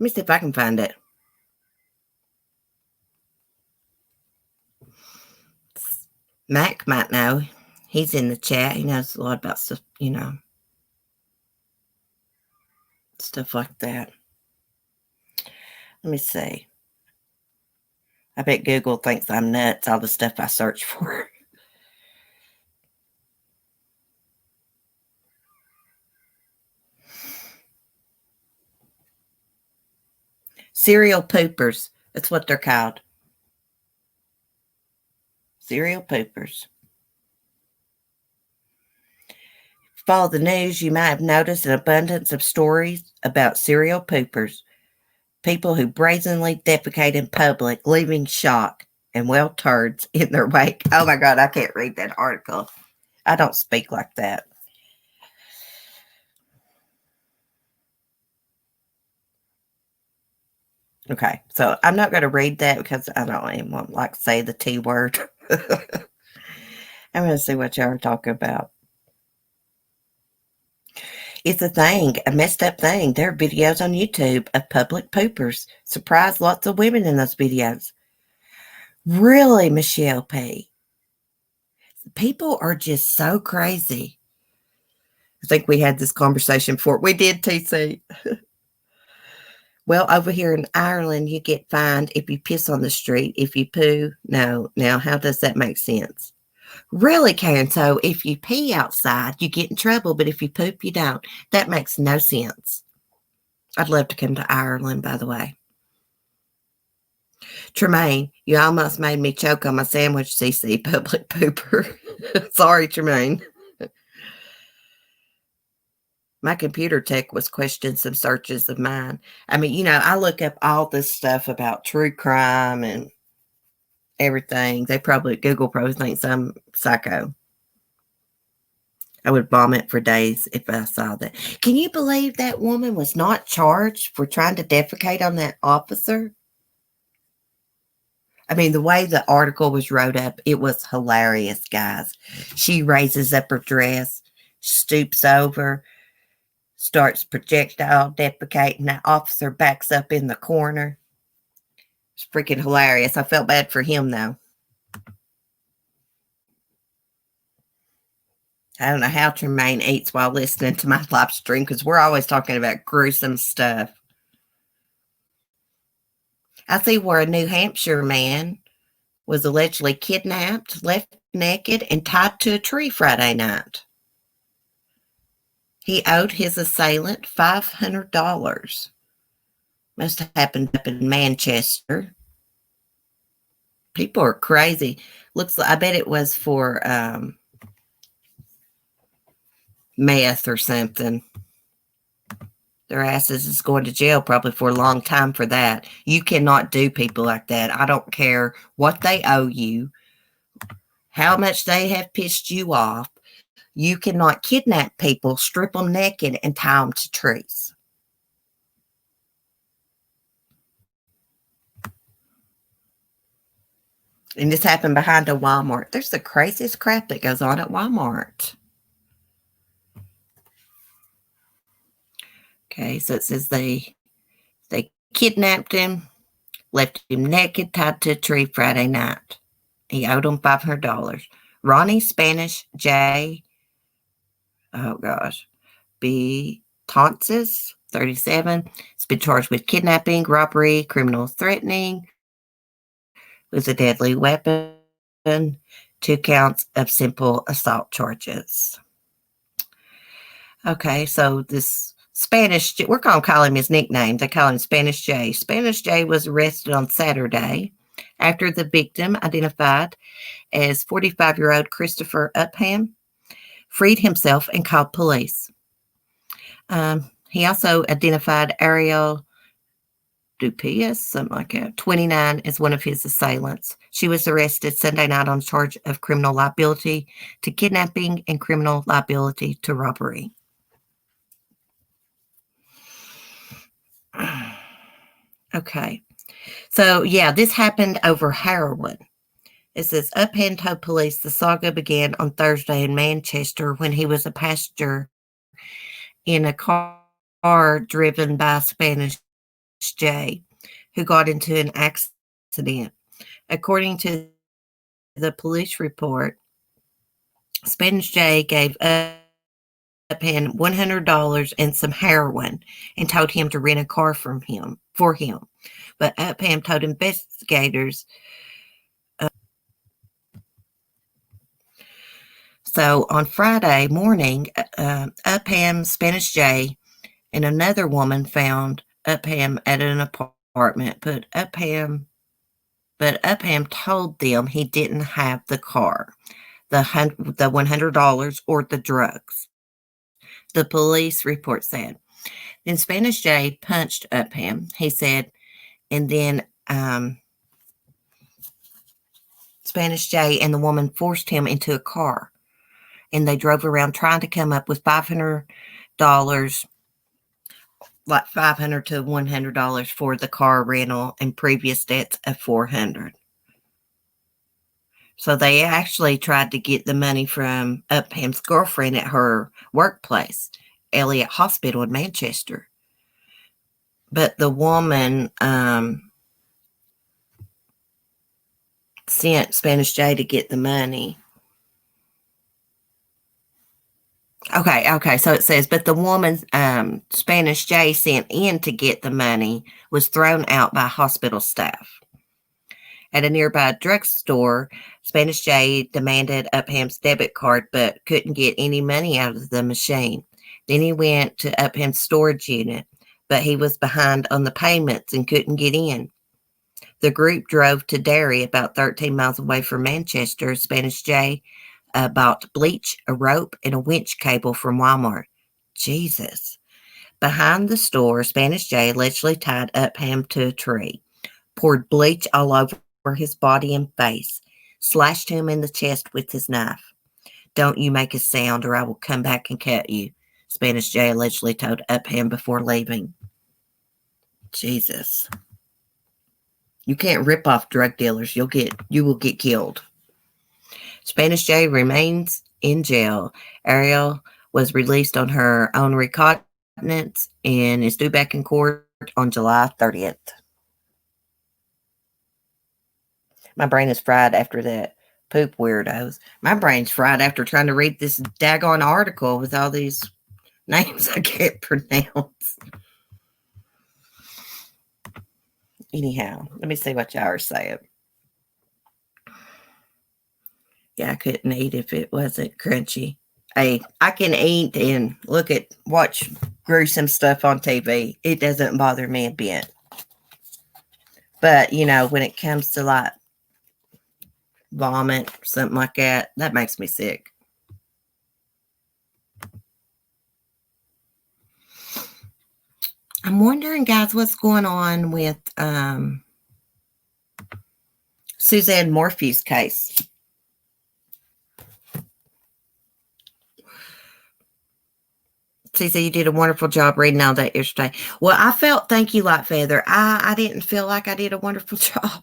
Let me see if I can find it. Mac might know. He's in the chat. He knows a lot about stuff, stuff like that. Let me see. I bet Google thinks I'm nuts, all the stuff I search for. Serial poopers. That's what they're called. Serial poopers. Follow the news, you might have noticed an abundance of stories about serial poopers. People who brazenly defecate in public, leaving shock and turds in their wake. Oh my God, I can't read that article. I don't speak like that. Okay, so I'm not going to read that because I don't even want to say the T word. I'm going to see what y'all are talking about. It's a thing, a messed up thing. There are videos on YouTube of public poopers. Surprise, lots of women in those videos. Really, Michelle P. People are just so crazy. I think we had this conversation before. We did, TC. Well, over here in Ireland, you get fined if you piss on the street. If you poo, no. Now, how does that make sense? Really, Karen? So if you pee outside, you get in trouble, but if you poop, you don't. That makes no sense. I'd love to come to Ireland, by the way. Tremaine, you almost made me choke on my sandwich, CC, public pooper. Sorry, Tremaine. My computer tech was questioning some searches of mine. I mean, I look up all this stuff about true crime and everything. Google probably thinks I'm psycho. I would vomit for days if I saw that. Can you believe that woman was not charged for trying to defecate on that officer? I mean, the way the article was wrote up, it was hilarious, guys. She raises up her dress, stoops over, starts projectile defecating. That officer backs up in the corner. It's freaking hilarious. I felt bad for him, though. I don't know how Tremaine eats while listening to my live stream because we're always talking about gruesome stuff. I see where a New Hampshire man was allegedly kidnapped, left naked, and tied to a tree Friday night. He owed his assailant $500. Must have happened up in Manchester. People are crazy. Looks like, I bet it was for meth or something. Their asses is going to jail probably for a long time for that. You cannot do people like that. I don't care what they owe you, how much they have pissed you off. You cannot kidnap people, strip them naked, and tie them to trees. And this happened behind a Walmart. There's the craziest crap that goes on at Walmart. Okay, so it says they kidnapped him, left him naked, tied to a tree Friday night. He owed them $500. Ronnie Spanish J. Oh gosh, B. Tonsis, 37. Has been charged with kidnapping, robbery, criminal threatening with a deadly weapon, 2 counts of simple assault charges. Okay, so this Spanish, we're going to call him his nickname. They call him Spanish J. Spanish J was arrested on Saturday after the victim, identified as 45-year-old Christopher Upham, freed himself and called police. He also identified Ariel Dupius, something like that. 29 is one of his assailants. She was arrested Sunday night on charge of criminal liability to kidnapping and criminal liability to robbery. Okay. So, yeah, this happened over heroin. It says, Upham told police the saga began on Thursday in Manchester when he was a passenger in a car driven by Spanish J, who got into an accident. According to the police report, Spanish J gave Upham $100 and some heroin and told him to rent a car for him. But Upham told investigators. So on Friday morning, Upham, Spanish J, and another woman found Upham at an apartment, but Upham told them he didn't have the car, the $100 or the drugs. The police report said. Then Spanish J punched Upham, he said, and then Spanish J and the woman forced him into a car, and they drove around trying to come up with $500, like $500 to $100 for the car rental and previous debts of $400. So they actually tried to get the money from Upham's girlfriend at her workplace, Elliott Hospital in Manchester. But the woman sent Spanish J to get the money. Okay. So it says, but the woman Spanish J sent in to get the money was thrown out by hospital staff. At a nearby drugstore, Spanish J demanded Upham's debit card, but couldn't get any money out of the machine. Then he went to Upham's storage unit, but he was behind on the payments and couldn't get in. The group drove to Derry, about 13 miles away from Manchester. Spanish J bought bleach, a rope, and a winch cable from Walmart. Jesus. Behind the store, Spanish J allegedly tied Upham to a tree, poured bleach all over his body and face, slashed him in the chest with his knife. Don't you make a sound or I will come back and cut you, Spanish J allegedly told Upham before leaving. Jesus. You can't rip off drug dealers. You will get killed. Spanish J remains in jail. Ariel was released on her own recognizance and is due back in court on July 30th. My brain is fried after that. Poop weirdos. My brain's fried after trying to read this daggone article with all these names I can't pronounce. Anyhow, let me see what y'all are saying. Yeah, I couldn't eat if it wasn't crunchy. Hey, I can eat and watch gruesome stuff on TV. It doesn't bother me a bit. But, when it comes to like vomit or something like that, that makes me sick. I'm wondering, guys, what's going on with Suzanne Morphew's case. Cece, you did a wonderful job reading all that yesterday. Well, I felt, thank you, Light Feather. I didn't feel like I did a wonderful job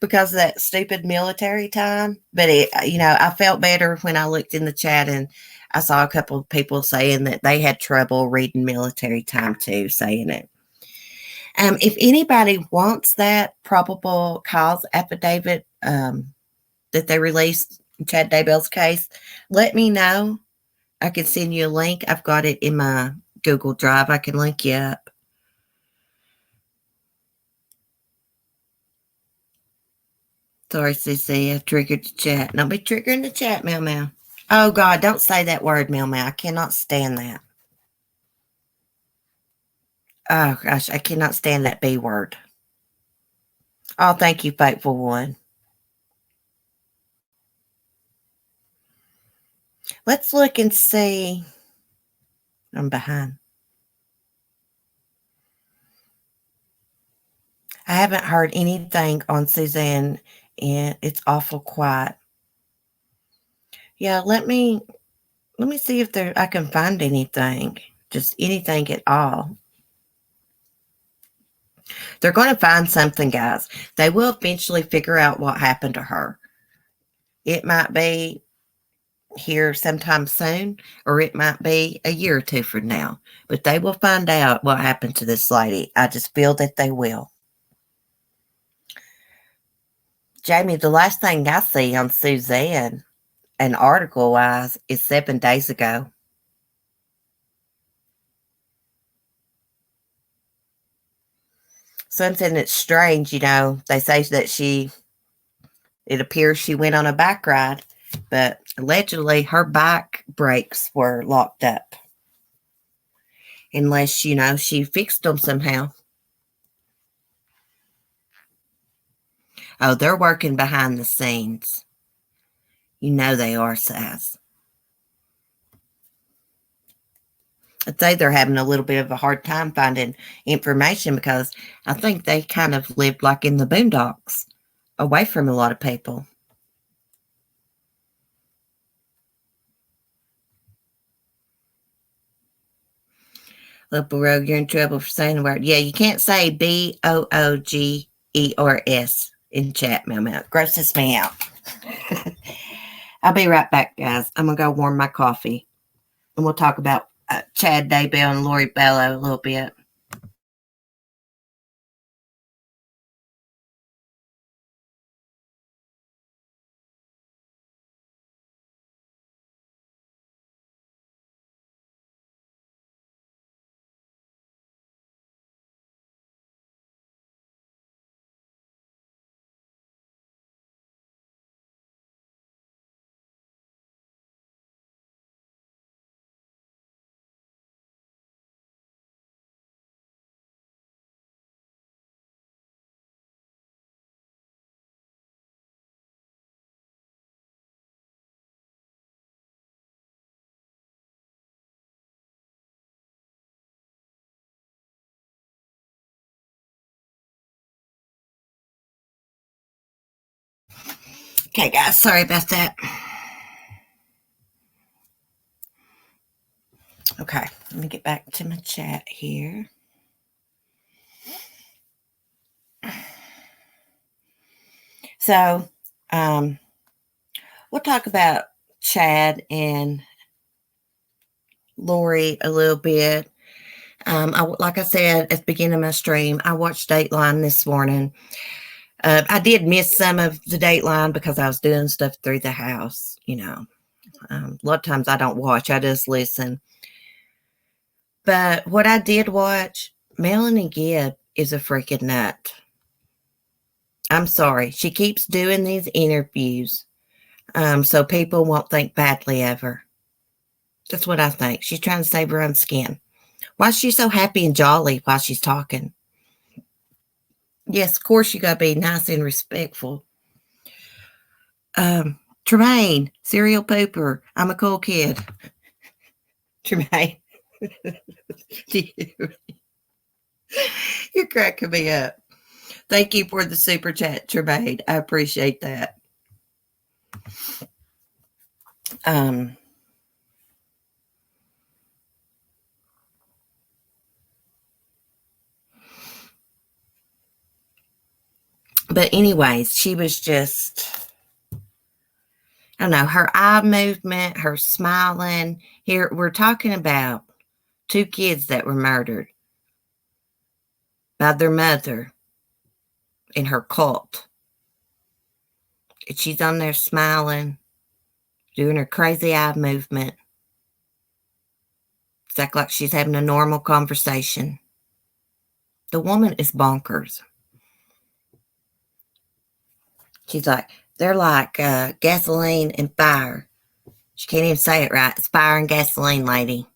because of that stupid military time. But I felt better when I looked in the chat and I saw a couple of people saying that they had trouble reading military time too, saying it. If anybody wants that probable cause affidavit that they released in Chad Daybell's case, let me know. I can send you a link. I've got it in my Google Drive. I can link you up. Sorry, Cece. I triggered the chat. Don't be triggering the chat, Meow Meow. Oh, God. Don't say that word, Meow Meow. I cannot stand that. Oh, gosh. I cannot stand that B word. Oh, thank you, Faithful One. Let's look and see. I'm behind. I haven't heard anything on Suzanne, and it's awful quiet. Yeah, let me see if I can find anything, just anything at all. They're going to find something, guys. They will eventually figure out what happened to her. It might be here sometime soon, or it might be a year or two from now. But they will find out what happened to this lady. I just feel that they will. Jamie, the last thing I see on Suzanne, an article-wise, is 7 days ago. Something that's strange, they say that it appears she went on a bike ride, but allegedly her bike brakes were locked up. Unless, she fixed them somehow. Oh, they're working behind the scenes. They are, Sass. I'd say they're having a little bit of a hard time finding information because I think they kind of lived like in the boondocks, away from a lot of people. Little Rogue, you're in trouble for saying the word. Yeah, you can't say Boogers in chat, Mount. Grosses me out. I'll be right back, guys. I'm going to go warm my coffee. And we'll talk about Chad Daybell and Lori Bello a little bit. Okay, guys, sorry about that. Okay, let me get back to my chat here. So, we'll talk about Chad and Lori a little bit. Like I said at the beginning of my stream, I watched Dateline this morning. I did miss some of the Dateline because I was doing stuff through the house. A lot of times I don't watch, I just listen. But what I did watch, Melanie Gibb is a freaking nut. I'm sorry. She keeps doing these interviews so people won't think badly of her. That's what I think. She's trying to save her own skin. Why is she so happy and jolly while she's talking? Yes, of course you got to be nice and respectful. Tremaine, serial pooper. I'm a cool kid. Tremaine. You're cracking me up. Thank you for the super chat, Tremaine. I appreciate that. But anyways, she was just, I don't know, her eye movement, her smiling. Here, we're talking about 2 kids that were murdered by their mother in her cult. And she's on there smiling, doing her crazy eye movement. It's like she's having a normal conversation. The woman is bonkers. She's like, they're like gasoline and fire. She can't even say it right. It's fire and gasoline, lady.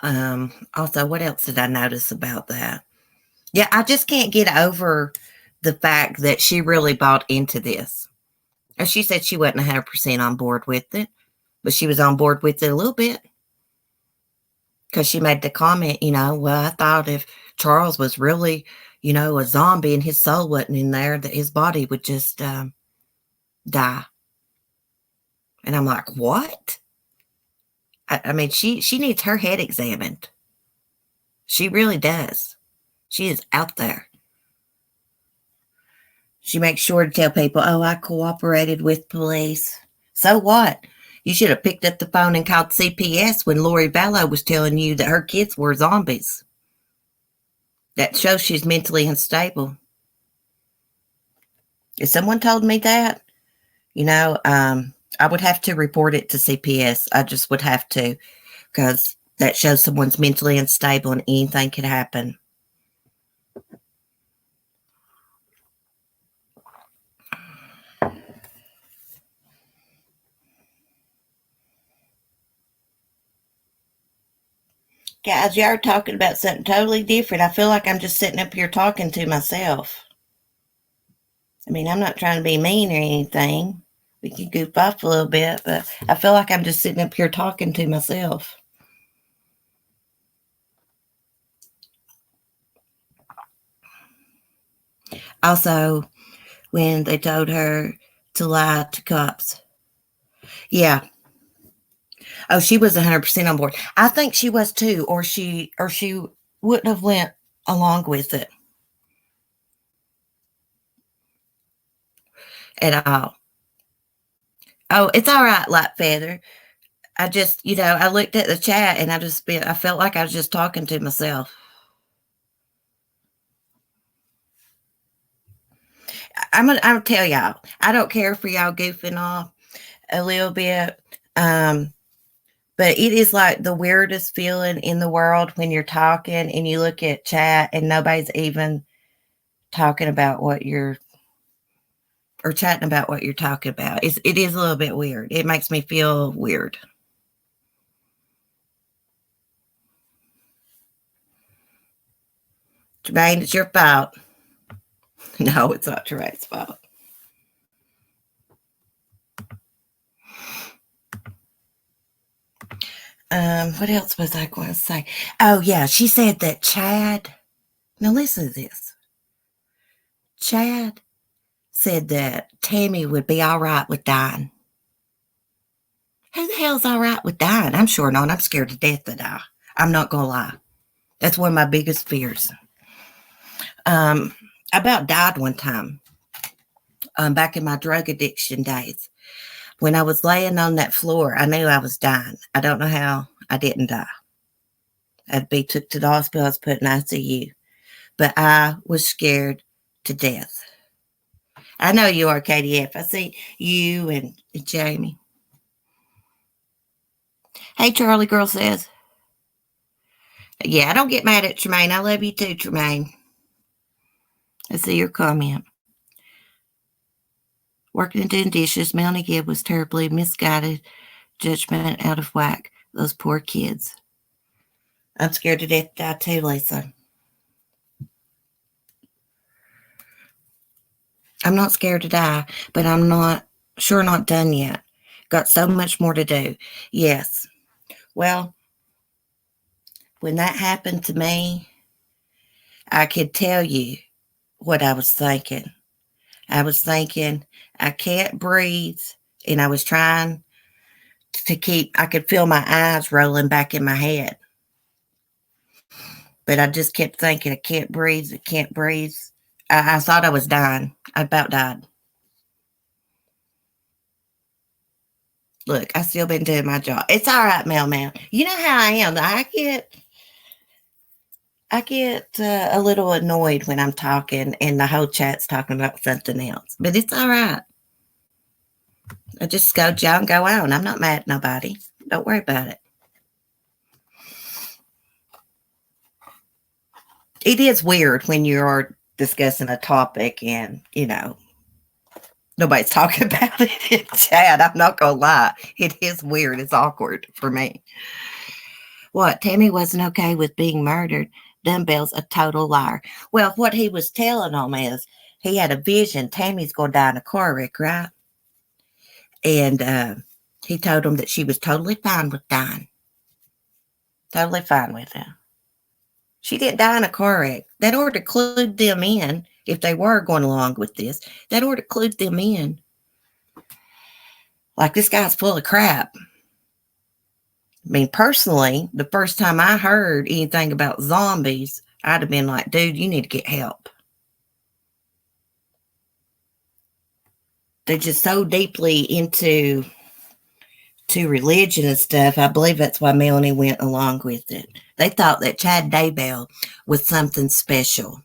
Also, what else did I notice about that? Yeah, I just can't get over the fact that she really bought into this. As she said, she wasn't 100% on board with it, but she was on board with it a little bit. because she made the comment, well, I thought if Charles was really, a zombie and his soul wasn't in there, that his body would just die. And I'm like, what? I mean, she needs her head examined. She really does. She is out there. She makes sure to tell people, oh, I cooperated with police. So what? You should have picked up the phone and called CPS when Lori Vallow was telling you that her kids were zombies. That shows she's mentally unstable. If someone told me that, I would have to report it to CPS. I just would have to, because that shows someone's mentally unstable and anything could happen. Guys, y'all are talking about something totally different. I feel like I'm just sitting up here talking to myself. I mean, I'm not trying to be mean or anything. We can goof off a little bit, but I feel like I'm just sitting up here talking to myself. Also, when they told her to lie to cops. Yeah. Oh, she was 100% on board. I think she was too, or she wouldn't have went along with it at all. Oh, it's all right, Light Feather. I just, I looked at the chat and I felt like I was just talking to myself. I'm gonna tell y'all, I don't care for y'all goofing off a little bit. But it is like the weirdest feeling in the world when you're talking and you look at chat and nobody's even talking about chatting about what you're talking about. It is a little bit weird. It makes me feel weird. Jermaine, it's your fault. No, it's not Trey's fault. What else was I going to say? Oh, yeah, she said that Chad, now listen to this. Chad said that Tammy would be all right with dying. Who the hell's all right with dying? I'm sure not. I'm scared to death to die. I'm not going to lie. That's one of my biggest fears. I about died one time back in my drug addiction days. When I was laying on that floor, I knew I was dying. I don't know how I didn't die. I'd be took to the hospital. I was put in ICU. But I was scared to death. I know you are, KDF. I see you and Jamie. Hey, Charlie Girl says. Yeah, I don't get mad at Tremaine. I love you too, Tremaine. I see your comment. Working and doing dishes, Melanie Gibb was terribly misguided, judgment out of whack. Those poor kids. I'm scared to death to die too, Lisa. I'm not scared to die, but I'm not done yet. Got so much more to do. Yes. Well, when that happened to me, I could tell you what I was thinking. I was thinking, I can't breathe, and I was trying to I could feel my eyes rolling back in my head. But I just kept thinking, I can't breathe, I can't breathe. I thought I was dying. I about died. Look, I still been doing my job. It's all right, Mailman. You know how I am. I get a little annoyed when I'm talking and the whole chat's talking about something else. But it's all right. I just go y'all and go on. I'm not mad at nobody. Don't worry about it. It is weird when you're discussing a topic and, nobody's talking about it in chat. I'm not going to lie. It is weird. It's awkward for me. What? Tammy wasn't okay with being murdered. Dumbbell's a total liar. Well, what he was telling them is he had a vision. Tammy's going to die in a car wreck, right? And he told them that she was totally fine with dying. Totally fine with it. She didn't die in a car wreck. That ought to clue them in, if they were going along with this, that ought to clue them in. Like, this guy's full of crap. I mean, personally, the first time I heard anything about zombies, I'd have been like, dude, you need to get help. They're just so deeply into religion and stuff. I believe that's why Melanie went along with it. They thought that Chad Daybell was something special.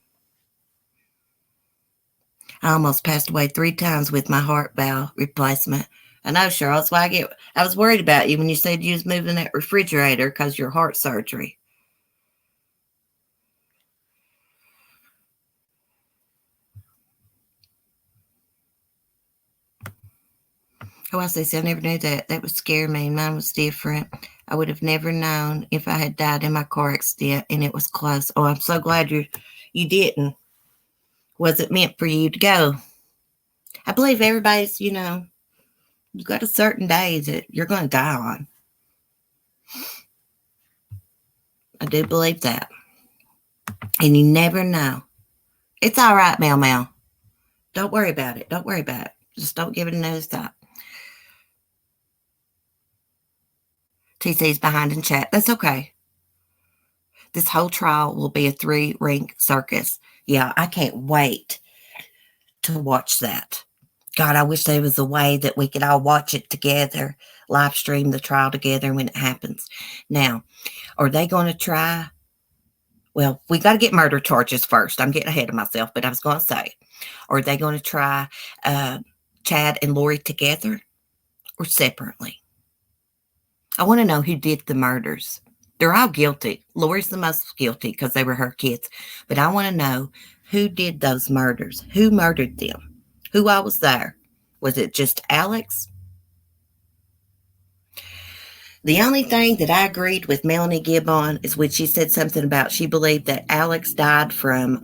I almost passed away 3 times with my heart valve replacement. I know, Cheryl. That's why I was worried about you when you said you was moving that refrigerator because of your heart surgery. Oh, I see. I never knew that. That would scare me. Mine was different. I would have never known if I had died in my car accident and it was close. Oh, I'm so glad you didn't. Wasn't meant for you to go. I believe everybody's, you got a certain day that you're going to die on. I do believe that. And you never know. It's all right, Mel. Don't worry about it. Don't worry about it. Just don't give it a nose thought. TC's behind in chat. That's okay. This whole trial will be a 3-ring circus. Yeah, I can't wait to watch that. God, I wish there was a way that we could all watch it together, live stream the trial together when it happens. Now, are they going to try? Well, we got to get murder charges first. I'm getting ahead of myself, but I was going to say, are they going to try Chad and Lori together or separately? I want to know who did the murders. They're all guilty. Lori's the most guilty because they were her kids. But I want to know who did those murders. Who murdered them? Who all was there? Was it just Alex? The only thing that I agreed with Melanie Gibb on is when she said something about she believed that Alex died from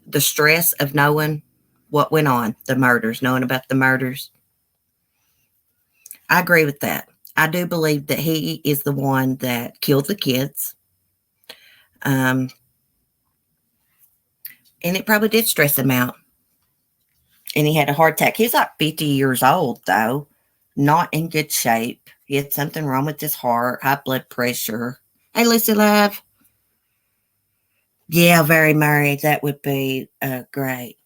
the stress of knowing what went on, the murders, knowing about the murders. I agree with that. I do believe that he is the one that killed the kids. And it probably did stress him out. And he had a heart attack. He's like 50 years old, though. Not in good shape. He had something wrong with his heart, high blood pressure. Hey, Lucy Love. Yeah, very Murray. That would be great.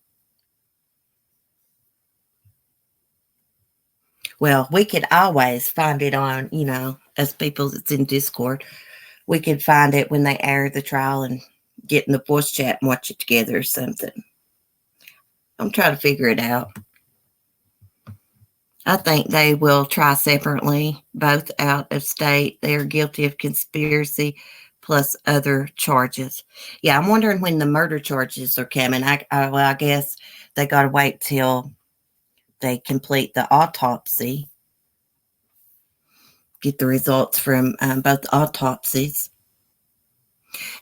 Well, we could always find it on, as people that's in Discord. We could find it when they air the trial and get in the voice chat and watch it together or something. I'm trying to figure it out. I think they will try separately, both out of state. They are guilty of conspiracy plus other charges. Yeah, I'm wondering when the murder charges are coming. I guess they got to wait till they complete the autopsy, get the results from both autopsies.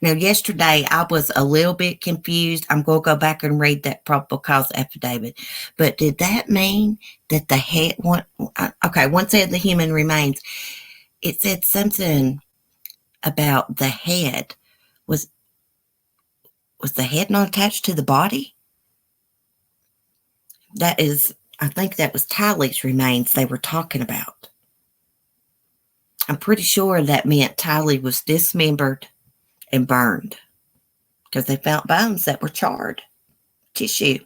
Now, yesterday, I was a little bit confused. I'm going to go back and read that probable cause affidavit. But did that mean that the head, one said the human remains. It said something about the head. Was the head not attached to the body? I think that was Tylee's remains they were talking about. I'm pretty sure that meant Tylee was dismembered and burned because they found bones that were charred tissue.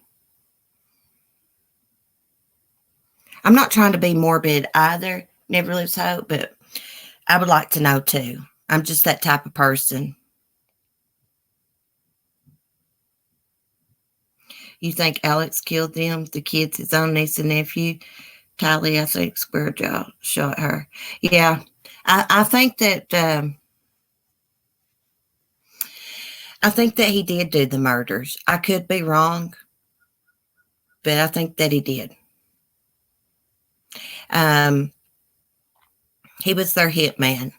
I'm not trying to be morbid either, never lose hope, but I would like to know too. I'm just that type of person. You think Alex killed them, the kids, his own niece and nephew? Tylee, I think, square jaw shot her. Yeah, I think that he did do the murders. I could be wrong, but I think that he did. He was their hitman.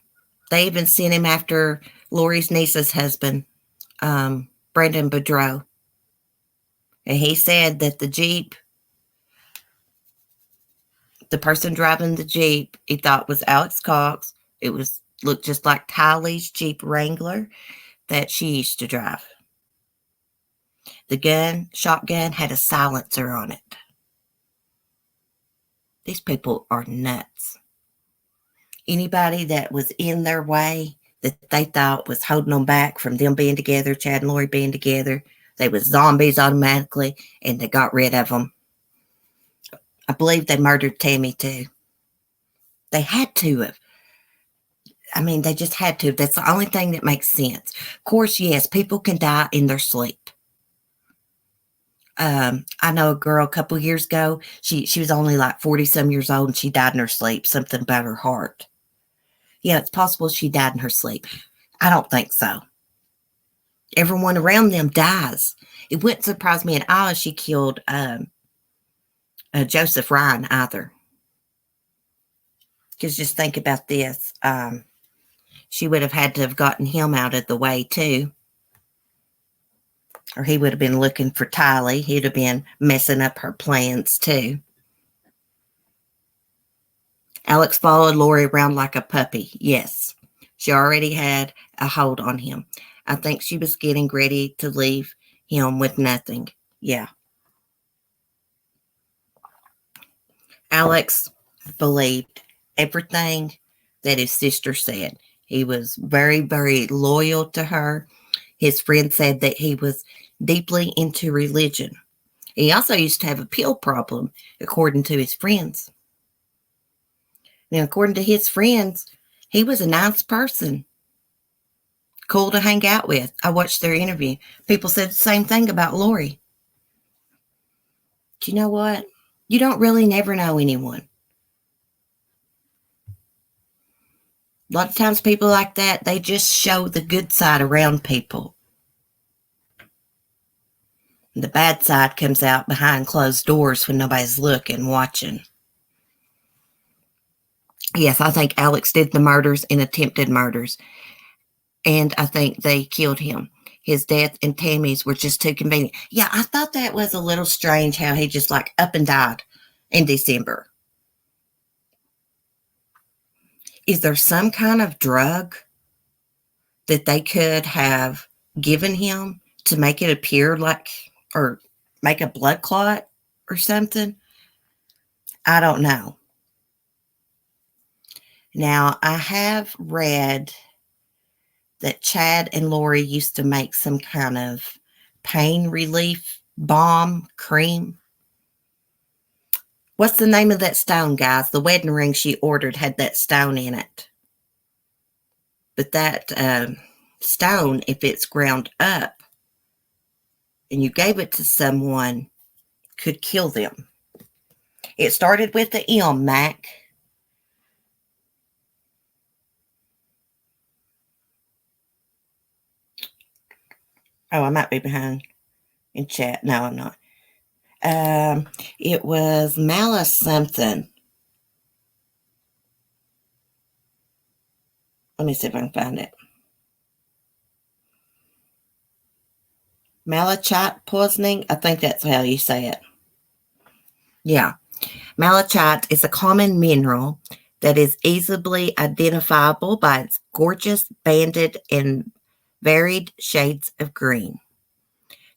They even sent him after Lori's niece's husband, Brandon Boudreaux. And he said that the Jeep, the person driving the Jeep, he thought was Alex Cox. It was Looked just like Tylee's Jeep Wrangler that she used to drive. The shotgun, had a silencer on it. These people are nuts. Anybody that was in their way that they thought was holding them back from them being together, Chad and Lori being together, they was zombies automatically, and they got rid of them. I believe they murdered Tammy too. They had to have. I mean, they just had to. That's the only thing that makes sense. Of course, yes, people can die in their sleep. I know a girl a couple years ago, she was only like 40-some years old, and she died in her sleep. Something about her heart. Yeah, it's possible she died in her sleep. I don't think so. Everyone around them dies. It wouldn't surprise me at all if she killed Joseph Ryan either. Because just think about this. She would have had to have gotten him out of the way too. Or he would have been looking for Tylee. He'd have been messing up her plans too. Alex followed Lori around like a puppy. Yes, she already had a hold on him. I think she was getting ready to leave him with nothing. Yeah. Alex believed everything that his sister said. He was very, very loyal to her. His friend said that he was deeply into religion. He also used to have a pill problem, according to his friends. Now, according to his friends, he was a nice person. Cool to hang out with. I watched their interview. People said the same thing about Lori. Do you know what? You don't really never know anyone. A lot of times people like that, they just show the good side around people. And the bad side comes out behind closed doors when nobody's looking, watching. Yes, I think Alex did the murders and attempted murders. And I think they killed him. His death and Tammy's were just too convenient. Yeah, I thought that was a little strange how he just like up and died in December. Is there some kind of drug that they could have given him to make it appear like, or make a blood clot or something? I don't know. Now, I have read that Chad and Lori used to make some kind of pain relief balm cream. What's the name of that stone, guys? The wedding ring she ordered had that stone in it. But that stone, if it's ground up and you gave it to someone, could kill them. It started with the M, Mac. Oh, I might be behind in chat. No, I'm not. It was Malice something. Let me see if I can find it. Malachite poisoning. I think that's how you say it. Yeah. Malachite is a common mineral that is easily identifiable by its gorgeous banded and varied shades of green.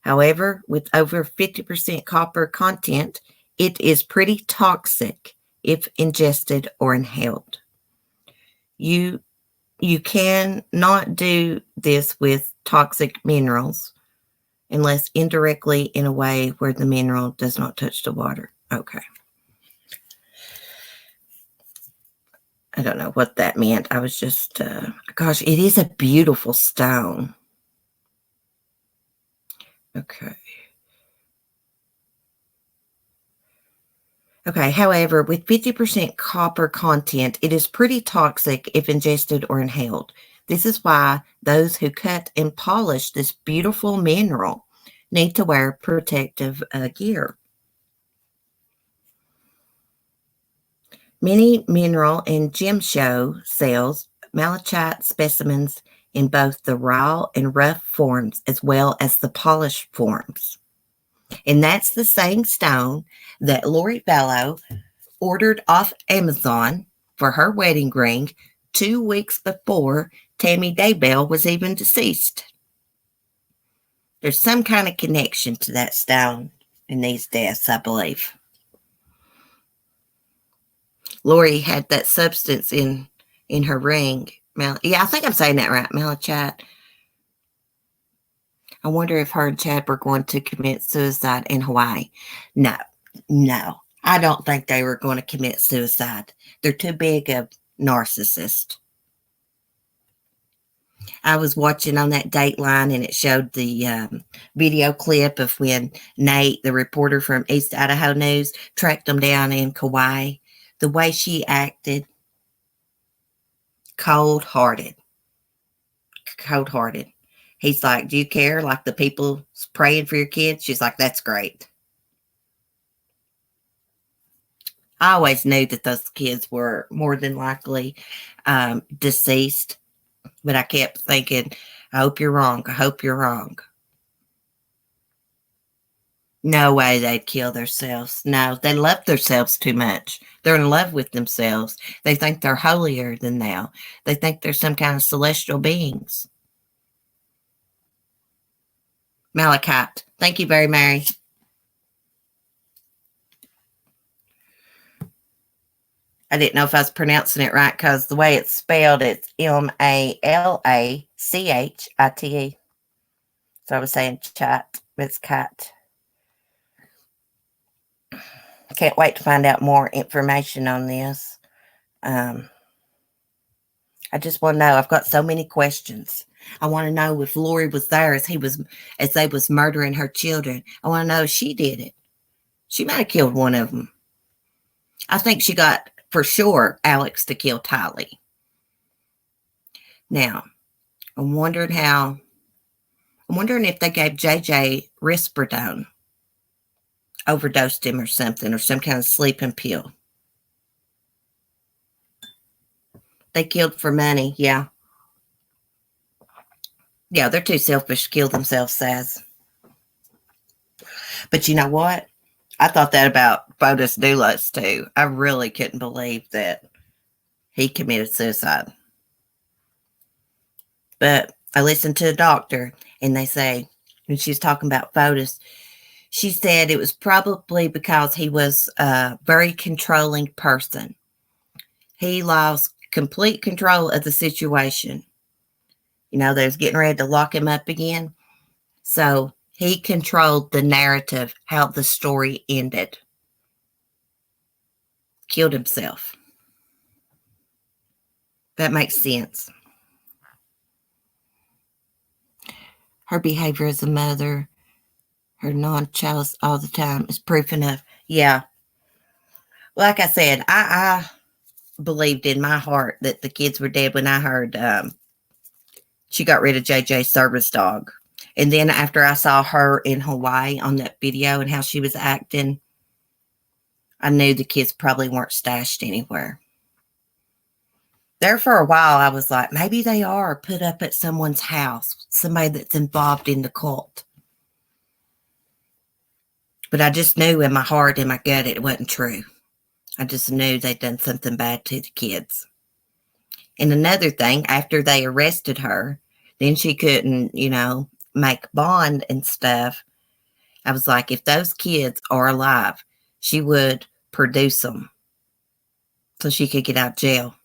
However, with over 50% copper content, it is pretty toxic if ingested or inhaled. You cannot do this with toxic minerals unless indirectly in a way where the mineral does not touch the water. Okay. I don't know what that meant. I was just, gosh, it is a beautiful stone. Okay. Okay, however, with 50% copper content, it is pretty toxic if ingested or inhaled. This is why those who cut and polish this beautiful mineral need to wear protective gear. Many mineral and gem show sells malachite specimens in both the raw and rough forms as well as the polished forms. And that's the same stone that Lori Vallow ordered off Amazon for her wedding ring 2 weeks before Tammy Daybell was even deceased. There's some kind of connection to that stone in these deaths, I believe. Lori had that substance in her ring. Yeah, I think I'm saying that right, Malachite. I wonder if her and Chad were going to commit suicide in Hawaii. No. I don't think they were going to commit suicide. They're too big of narcissists. I was watching on that Dateline, and it showed the video clip of when Nate, the reporter from East Idaho News, tracked them down in Kauai. The way she acted, cold-hearted. He's like, do you care? Like the people praying for your kids? She's like, that's great. I always knew that those kids were more than likely deceased, but I kept thinking, I hope you're wrong. I hope you're wrong. No way they'd kill themselves. No, they love themselves too much. They're in love with themselves. They think they're holier than thou. They think they're some kind of celestial beings. Malachite. Thank you very much. I didn't know if I was pronouncing it right because the way it's spelled, it's Malachite. So I was saying chat, but it's cat. Can't wait to find out more information on this. I just want to know. I've got so many questions. I want to know if Lori was there as they was murdering her children. I want to know if she did it. She might have killed one of them. I think she got, for sure, Alex to kill Tylee. Now, I'm wondering if they gave JJ risperidone, overdosed him or something, or some kind of sleeping pill. They killed for money, yeah. Yeah, they're too selfish to kill themselves, Saz. But you know what? I thought that about Fotis Dulos, too. I really couldn't believe that he committed suicide. But I listened to a doctor, and they say, when she was talking about Fotis, she said it was probably because he was a very controlling person. He lost complete control of the situation. You know, they was getting ready to lock him up again. So he controlled the narrative, how the story ended. Killed himself. That makes sense. Her behavior as a mother, her non-chalice all the time is proof enough. Yeah. Like I said, I believed in my heart that the kids were dead when I heard she got rid of JJ's service dog. And then after I saw her in Hawaii on that video and how she was acting, I knew the kids probably weren't stashed anywhere. There for a while, I was like, maybe they are put up at someone's house, somebody that's involved in the cult. But I just knew in my heart, in my gut, it wasn't true. I just knew they'd done something bad to the kids. And another thing, after they arrested her, then she couldn't, make bond and stuff. I was like, if those kids are alive, she would produce them so she could get out of jail.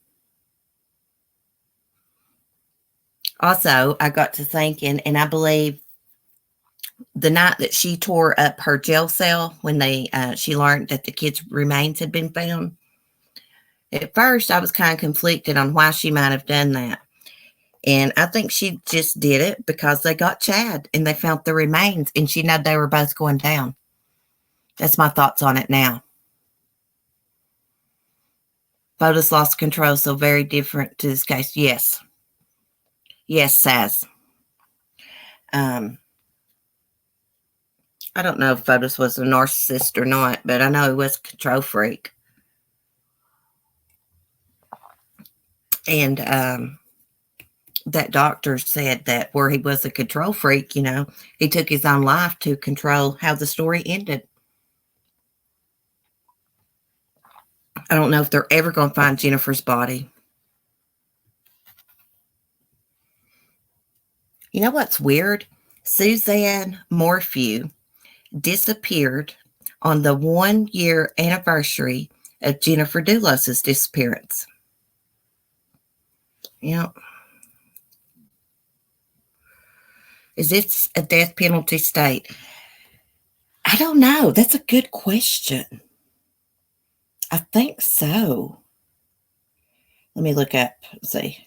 Also, I got to thinking, and I believe the night that she tore up her jail cell when she learned that the kids' remains had been found, at first I was kind of conflicted on why she might have done that. And I think she just did it because they got Chad and they found the remains and she knew they were both going down. That's my thoughts on it now. Fotis lost control, so very different to this case. Yes. Yes, Saz. I don't know if Fotis was a narcissist or not, but I know he was a control freak. And that doctor said that where he was a control freak, he took his own life to control how the story ended. I don't know if they're ever going to find Jennifer's body. You know what's weird? Suzanne Morphew disappeared on the 1-year anniversary of Jennifer Doulas's disappearance. Yep. Is this a death penalty state? I don't know. That's a good question. I think so. Let me look up and see.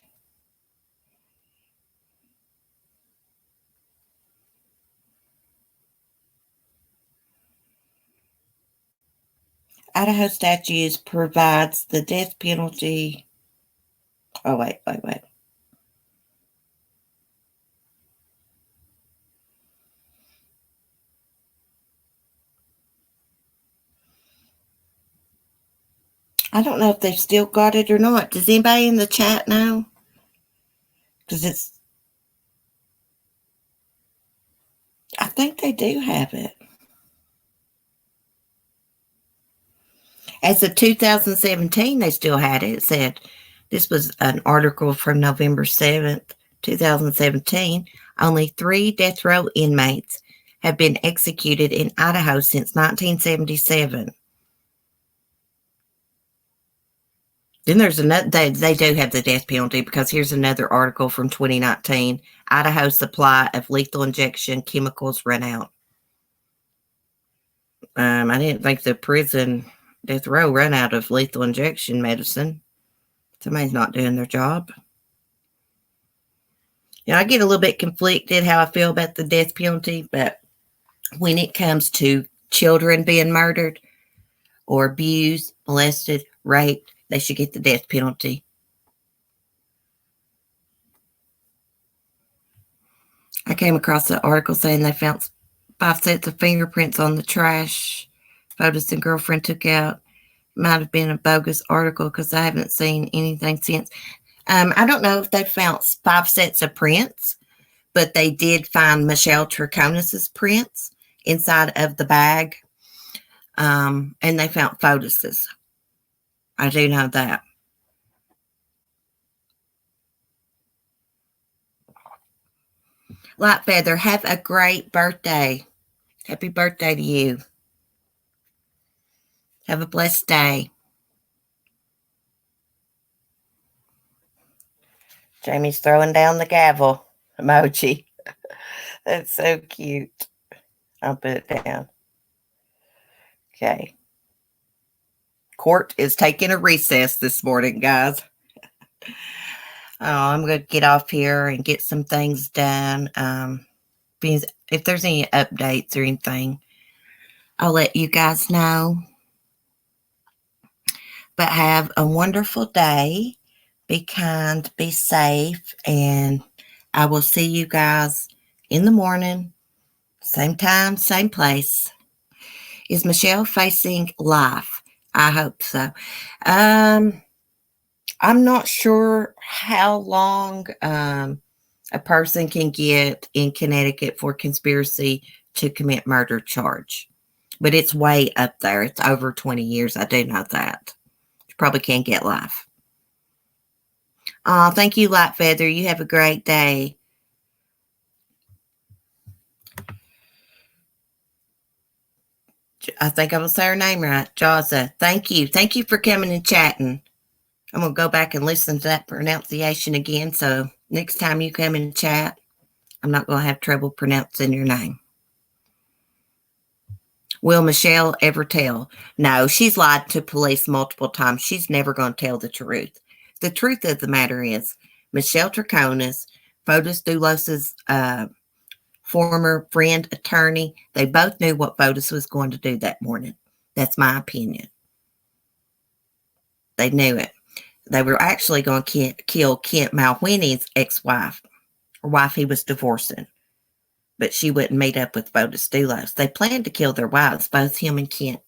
Idaho statutes provides the death penalty. Oh, wait. I don't know if they've still got it or not. Does anybody in the chat know? Because I think they do have it. As of 2017, they still had it. It said, this was an article from November 7th, 2017. Only 3 death row inmates have been executed in Idaho since 1977. Then there's another, they do have the death penalty, because here's another article from 2019. Idaho supply of lethal injection chemicals run out. I didn't think the prison death row run out of lethal injection medicine. Somebody's not doing their job. You know, I get a little bit conflicted how I feel about the death penalty, but when it comes to children being murdered or abused, molested, raped, they should get the death penalty. I came across an article saying they found 5 sets of fingerprints on the trash photos and girlfriend took out. Might have been a bogus article because I haven't seen anything since. I don't know if they found 5 sets of prints, but they did find Michelle Troconis's prints inside of the bag. And they found Feces. I do know that. Light Feather, have a great birthday. Happy birthday to you. Have a blessed day. Jamie's throwing down the gavel emoji. That's so cute. I'll put it down. Okay. Court is taking a recess this morning, guys. I'm going to get off here and get some things done. If there's any updates or anything, I'll let you guys know. But have a wonderful day. Be kind, be safe, and I will see you guys in the morning. Same time, same place. Is Michelle facing life? I hope so. I'm not sure how long a person can get in Connecticut for conspiracy to commit murder charge. But it's way up there. It's over 20 years. I do know that. You probably can't get life. Thank you, Light Feather. You have a great day. I think I will say her name right. Jaza. Thank you. Thank you for coming and chatting. I'm going to go back and listen to that pronunciation again. So next time you come and chat, I'm not going to have trouble pronouncing your name. Will Michelle ever tell? No, she's lied to police multiple times. She's never going to tell the truth. The truth of the matter is, Michelle Troconis, Feces Doulas's former friend attorney, they both knew what Feces was going to do that morning. That's my opinion. They knew it. They were actually going to kill Kent Malwhinnie's ex-wife, or wife he was divorcing. But she wouldn't meet up with Feces Doulas. They planned to kill their wives, both him and Kent.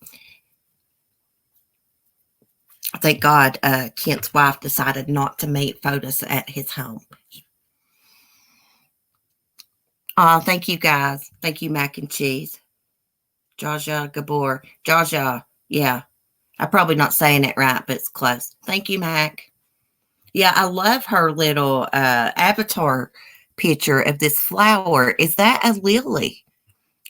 Thank God Kent's wife decided not to meet Feces at his home. Thank you, guys. Thank you, Mac and Cheese. Jaja Gabor. Jaja, yeah. I'm probably not saying it right, but it's close. Thank you, Mac. Yeah, I love her little avatar picture of this flower. Is that a lily?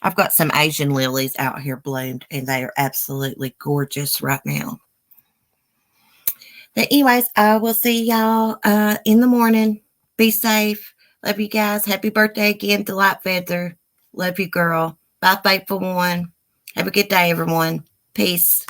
I've got some Asian lilies out here bloomed, and they are absolutely gorgeous right now. But anyways, I will see y'all in the morning. Be safe. Love you guys. Happy birthday again to Light Feather. Love you, girl. Bye, faithful one. Have a good day, everyone. Peace.